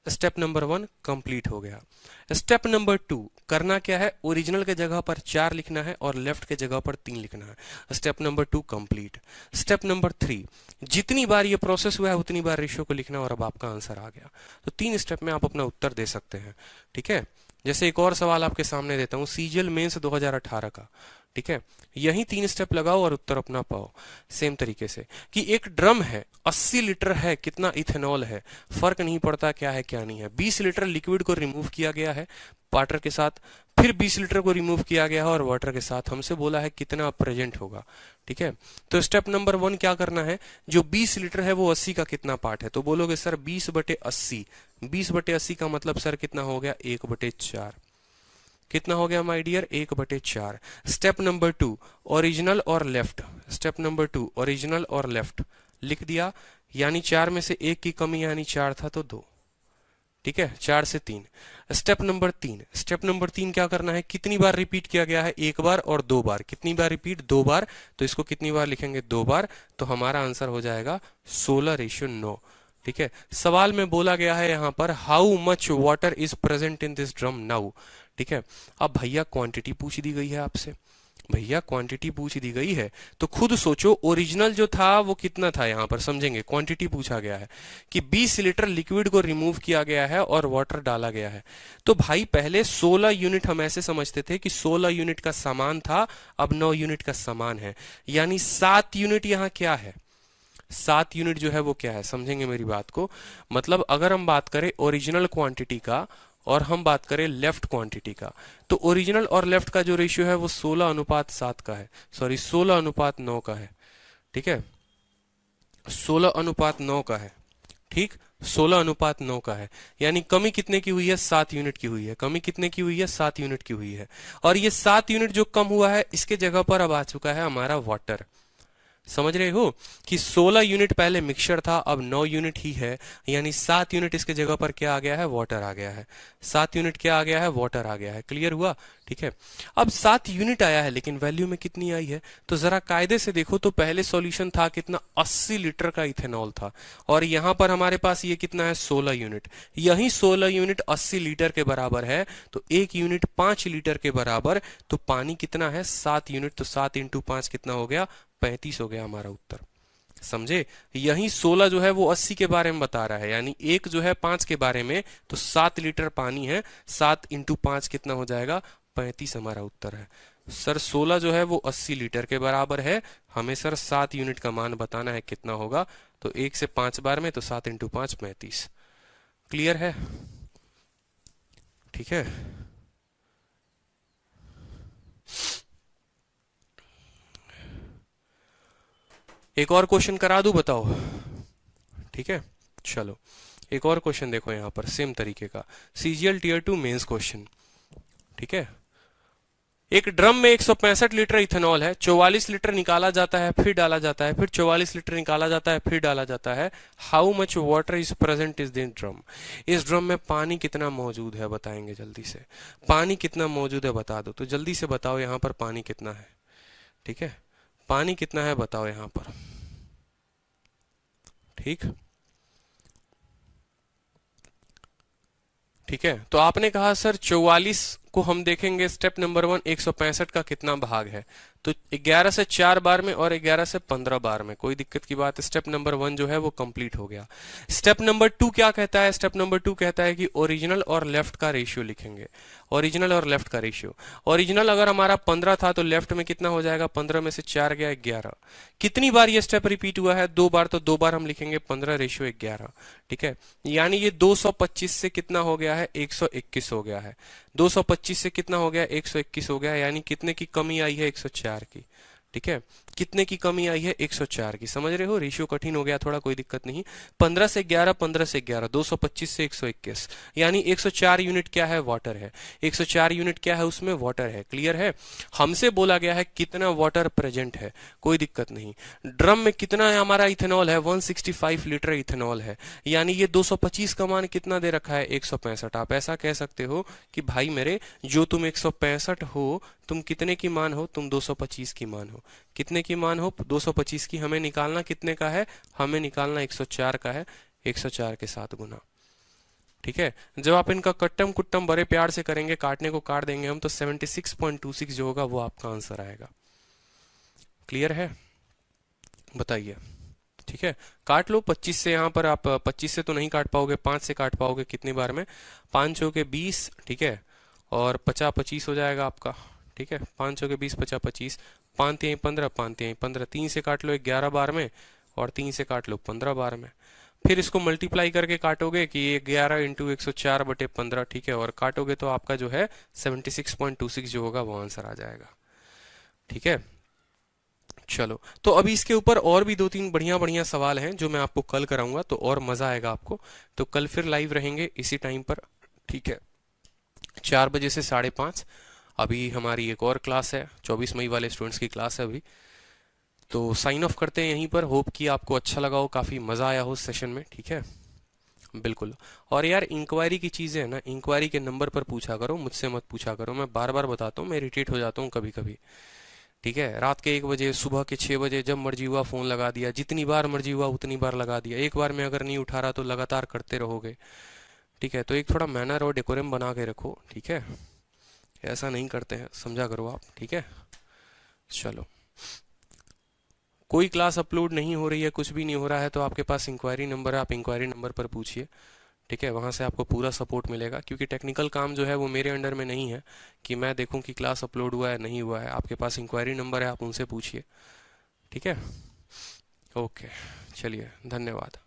स्टेप नंबर 1 कंप्लीट हो गया। स्टेप नंबर 2 करना क्या है, ओरिजिनल के जगह पर 4 लिखना है और लेफ्ट के जगह पर 3 लिखना है। Step number 2 complete. Step number 3 जितनी बार ये प्रोसेस हुआ है उतनी बार रेशियो को लिखना और अब आपका आंसर आ गया। तो 3 स्टेप में आप अपना उत्तर दे सकते हैं। ठीक है, जैसे एक और सवाल आपके सामने देता हूं, सीजीएल मेंस 2018 का। ठीक है, यही 3 स्टेप लगाओ और उत्तर अपना पाओ। सेम तरीके से कि एक ड्रम है, 80 लीटर है, कितना इथेनॉल है, फर्क नहीं पड़ता क्या है क्या नहीं है। 20 लीटर लिक्विड को रिमूव किया गया है वाटर के साथ, फिर 20 लीटर को रिमूव किया गया है और वाटर के साथ। हमसे बोला है कितना प्रेजेंट होगा। ठीक है, तो स्टेप नंबर 1 क्या करना है, जो 20 लीटर है वो 80 का कितना पार्ट है, तो बोलोगे सर 20/80। 20/80 का मतलब सर कितना हो गया, 1/4। कितना हो गया my dear, 1/4। Step number 2 original और लेफ्ट। स्टेप नंबर 2 ओरिजिनल और लेफ्ट लिख दिया, यानी 4 में से 1 की कमी, यानी 4 था तो 2। ठीक है, 4 से 3। स्टेप नंबर 3, स्टेप नंबर 3 क्या करना है, कितनी बार रिपीट किया गया है, 1 बार और 2 बार। कितनी बार रिपीट, 2 बार, तो इसको कितनी बार लिखेंगे, 2 बार। तो हमारा आंसर हो जाएगा 16:9। ठीक है, सवाल में बोला गया है यहां पर how much water is present in this drum now. ठीक है, अब भैया क्वांटिटी पूछ दी गई है आपसे, भैया क्वांटिटी पूछ दी गई है तो खुद सोचो, ओरिजिनल जो था वो कितना था, यहां पर समझेंगे। क्वांटिटी पूछा गया है कि 20 लीटर लिक्विड को रिमूव किया गया है और वाटर डाला गया है। तो भाई पहले 16 यूनिट हम ऐसे समझते थे कि 16 यूनिट का सामान था, अब 9 यूनिट का सामान है, यानी 7 यूनिट यहां क्या है, 7 यूनिट जो है वो क्या है, समझेंगे मेरी बात को। मतलब अगर हम बात करें ओरिजिनल क्वांटिटी का और हम बात करें लेफ्ट क्वांटिटी का, तो ओरिजिनल और लेफ्ट का जो रेशियो है वो 16:7 का है, सॉरी 16:9 का है। ठीक है, 16:9 का है। ठीक, 16:9 का है, यानी कमी कितने की हुई है, 7 यूनिट की हुई है। कमी कितने की हुई है, 7 यूनिट की हुई है। और ये 7 यूनिट जो कम हुआ है, इसके जगह पर अब आ चुका है हमारा वाटर। समझ रहे हो कि 16 यूनिट पहले मिक्सचर था, अब 9 यूनिट ही है, यानी 7 यूनिट इसके जगह पर क्या आ गया है, वाटर आ गया है। 7 यूनिट क्या आ गया है, वाटर आ गया है। क्लियर हुआ। ठीक है, अब 7 यूनिट आया है लेकिन वैल्यू में कितनी आई है, तो जरा कायदे से देखो। तो पहले सॉल्यूशन था कितना, 80 लीटर का इथेनॉल था, और यहां पर हमारे पास ये कितना है, 16 यूनिट। यही 16 यूनिट 80 लीटर के बराबर है, तो 1 यूनिट 5 लीटर के बराबर। तो पानी कितना है, 7 यूनिट, तो 7 × 5 कितना हो गया, 35 हो गया हमारा उत्तर। समझे, यही 16 जो है वो 80 के बारे में बता रहा है, यानी 1 जो है 5 के बारे में, तो 7 लीटर पानी है, 7 × 5 कितना हो जाएगा, 35 हमारा उत्तर है। सर 16 जो है वो 80 लीटर के बराबर है, हमें सर 7 यूनिट का मान बताना है कितना होगा, तो 1 से 5 बार में, तो 7 × 5 35। क्लियर है। ठीक है, एक और क्वेश्चन करा दूं, बताओ। ठीक है, चलो एक और क्वेश्चन देखो यहां पर सेम तरीके का, सीजीएल टियर 2 मेंस क्वेश्चन। ठीक है, एक ड्रम में 165 लीटर इथेनॉल है, 44 लीटर निकाला जाता है, फिर डाला जाता है, फिर 44 लीटर निकाला जाता है, फिर डाला जाता है। How much water is present is दिन ड्रम। इस ड्रम में पानी कितना मौजूद है, बताएंगे जल्दी से। पानी कितना मौजूद है बता दो, तो जल्दी से बताओ यहां पर पानी कितना है। ठीक है, पानी कितना है बताओ यहां पर। ठीक, ठीक है, तो आपने कहा सर 44 को हम देखेंगे स्टेप नंबर 1, 165 का कितना भाग है, तो 11 से 4 बार में और 11 से 15 बार में, कोई दिक्कत की बात। स्टेप नंबर 1 जो है वो कंप्लीट हो गया। स्टेप नंबर 2 क्या कहता है, स्टेप नंबर 2 कहता है कि ओरिजिनल और लेफ्ट का रेशियो लिखेंगे। ओरिजिनल और लेफ्ट का रेशियो, ओरिजिनल अगर हमारा 15 था तो लेफ्ट में कितना हो जाएगा, 15 में से 4 गया 11। कितनी बार ये स्टेप रिपीट हुआ है, 2 बार, तो 2 बार हम लिखेंगे 15:11। ठीक है, यानी ये 225 से कितना हो गया है, 121 हो गया है। 225 से कितना हो गया, 121 हो गया, यानी कितने की कमी आई है, 104 की। ठीक है, कितने की कमी आई है? 104 की। समझ रहे हो, रेशियो कठिन हो गया थोड़ा, कोई दिक्कत नहीं। 15 से 11, 15 से 11, 225 से 121, यानी 104 यूनिट क्या है? वाटर है। 104 यूनिट क्या है? उसमें वाटर है। क्लियर है? हमसे बोला गया है कितना वाटर प्रेजेंट है, कोई दिक्कत नहीं। ड्रम में कितना है हमारा इथेनॉल है? 165 लीटर इथेनॉल है, यानी ये 225 का मान कितना दे रखा है? 165। आप ऐसा कह सकते हो कि भाई मेरे, जो तुम 165 हो, तुम कितने की मान हो? तुम 225 की मान हो। कितने की मान हो? 225 की। हमें निकालना कितने का है? हमें निकालना 104 का है। 104 के साथ गुना। ठीक है, जब आप इनका कट्टम कुट्टम बड़े प्यार से करेंगे, काटने को काट देंगे हम, तो 76.26 जो होगा वो आपका आंसर आएगा। क्लियर है? बताइए। ठीक है, काट लो 25 से। यहाँ पर आप 25 से तो नहीं काट पाओगे, 5 से काट पाओगे। कितनी बार में? 5 चौके 20, ठीक है, और 50 25 हो जाएगा आपका। ठीक है, 5 चौके 20, 50 25, 5 तिहाई 15, 5 तिहाई 15। 3 से काट लो 11 बार में, और 3 से काट लो 15 बार में। फिर इसको मल्टीप्लाई करके काटोगे कि 11 इंटू 104 बटे 15, ठीक है, और काटोगे तो आपका जो है 76.26 जो होगा वो आंसर आ जाएगा। ठीक है, चलो, तो अभी इसके ऊपर और भी 2-3 बढ़िया बढ़िया सवाल हैं जो मैं आपको कल कराऊंगा, तो और मजा आएगा आपको। तो कल फिर लाइव रहेंगे इसी टाइम पर, ठीक है, 4 बजे से 5:30। अभी हमारी एक और क्लास है, 24 मई वाले स्टूडेंट्स की क्लास है अभी। तो साइन ऑफ करते हैं यहीं पर। होप कि आपको अच्छा लगा हो, काफ़ी मज़ा आया हो सेशन में। ठीक है, बिल्कुल। और यार, इंक्वायरी की चीज़ें है ना, इंक्वायरी के नंबर पर पूछा करो, मुझसे मत पूछा करो। मैं बार बार बताता हूँ, मैं इरिटेट हो जाता हूँ कभी कभी। ठीक है, रात के 1 बजे, सुबह के 6 बजे, जब मर्जी हुआ फ़ोन लगा दिया, जितनी बार मर्जी हुआ उतनी बार लगा दिया। एक बार में अगर नहीं उठा रहा तो लगातार करते रहोगे। ठीक है, तो एक थोड़ा मैनर और डेकोरम बना के रखो। ठीक है, ऐसा नहीं करते हैं, समझा करो आप। ठीक है, चलो। कोई क्लास अपलोड नहीं हो रही है, कुछ भी नहीं हो रहा है, तो आपके पास इंक्वायरी नंबर है, आप इंक्वायरी नंबर पर पूछिए। ठीक है, वहाँ से आपको पूरा सपोर्ट मिलेगा, क्योंकि टेक्निकल काम जो है वो मेरे अंडर में नहीं है कि मैं देखूं कि क्लास अपलोड हुआ है नहीं हुआ है। आपके पास इंक्वायरी नंबर है, आप उनसे पूछिए। ठीक है, ओके, चलिए, धन्यवाद।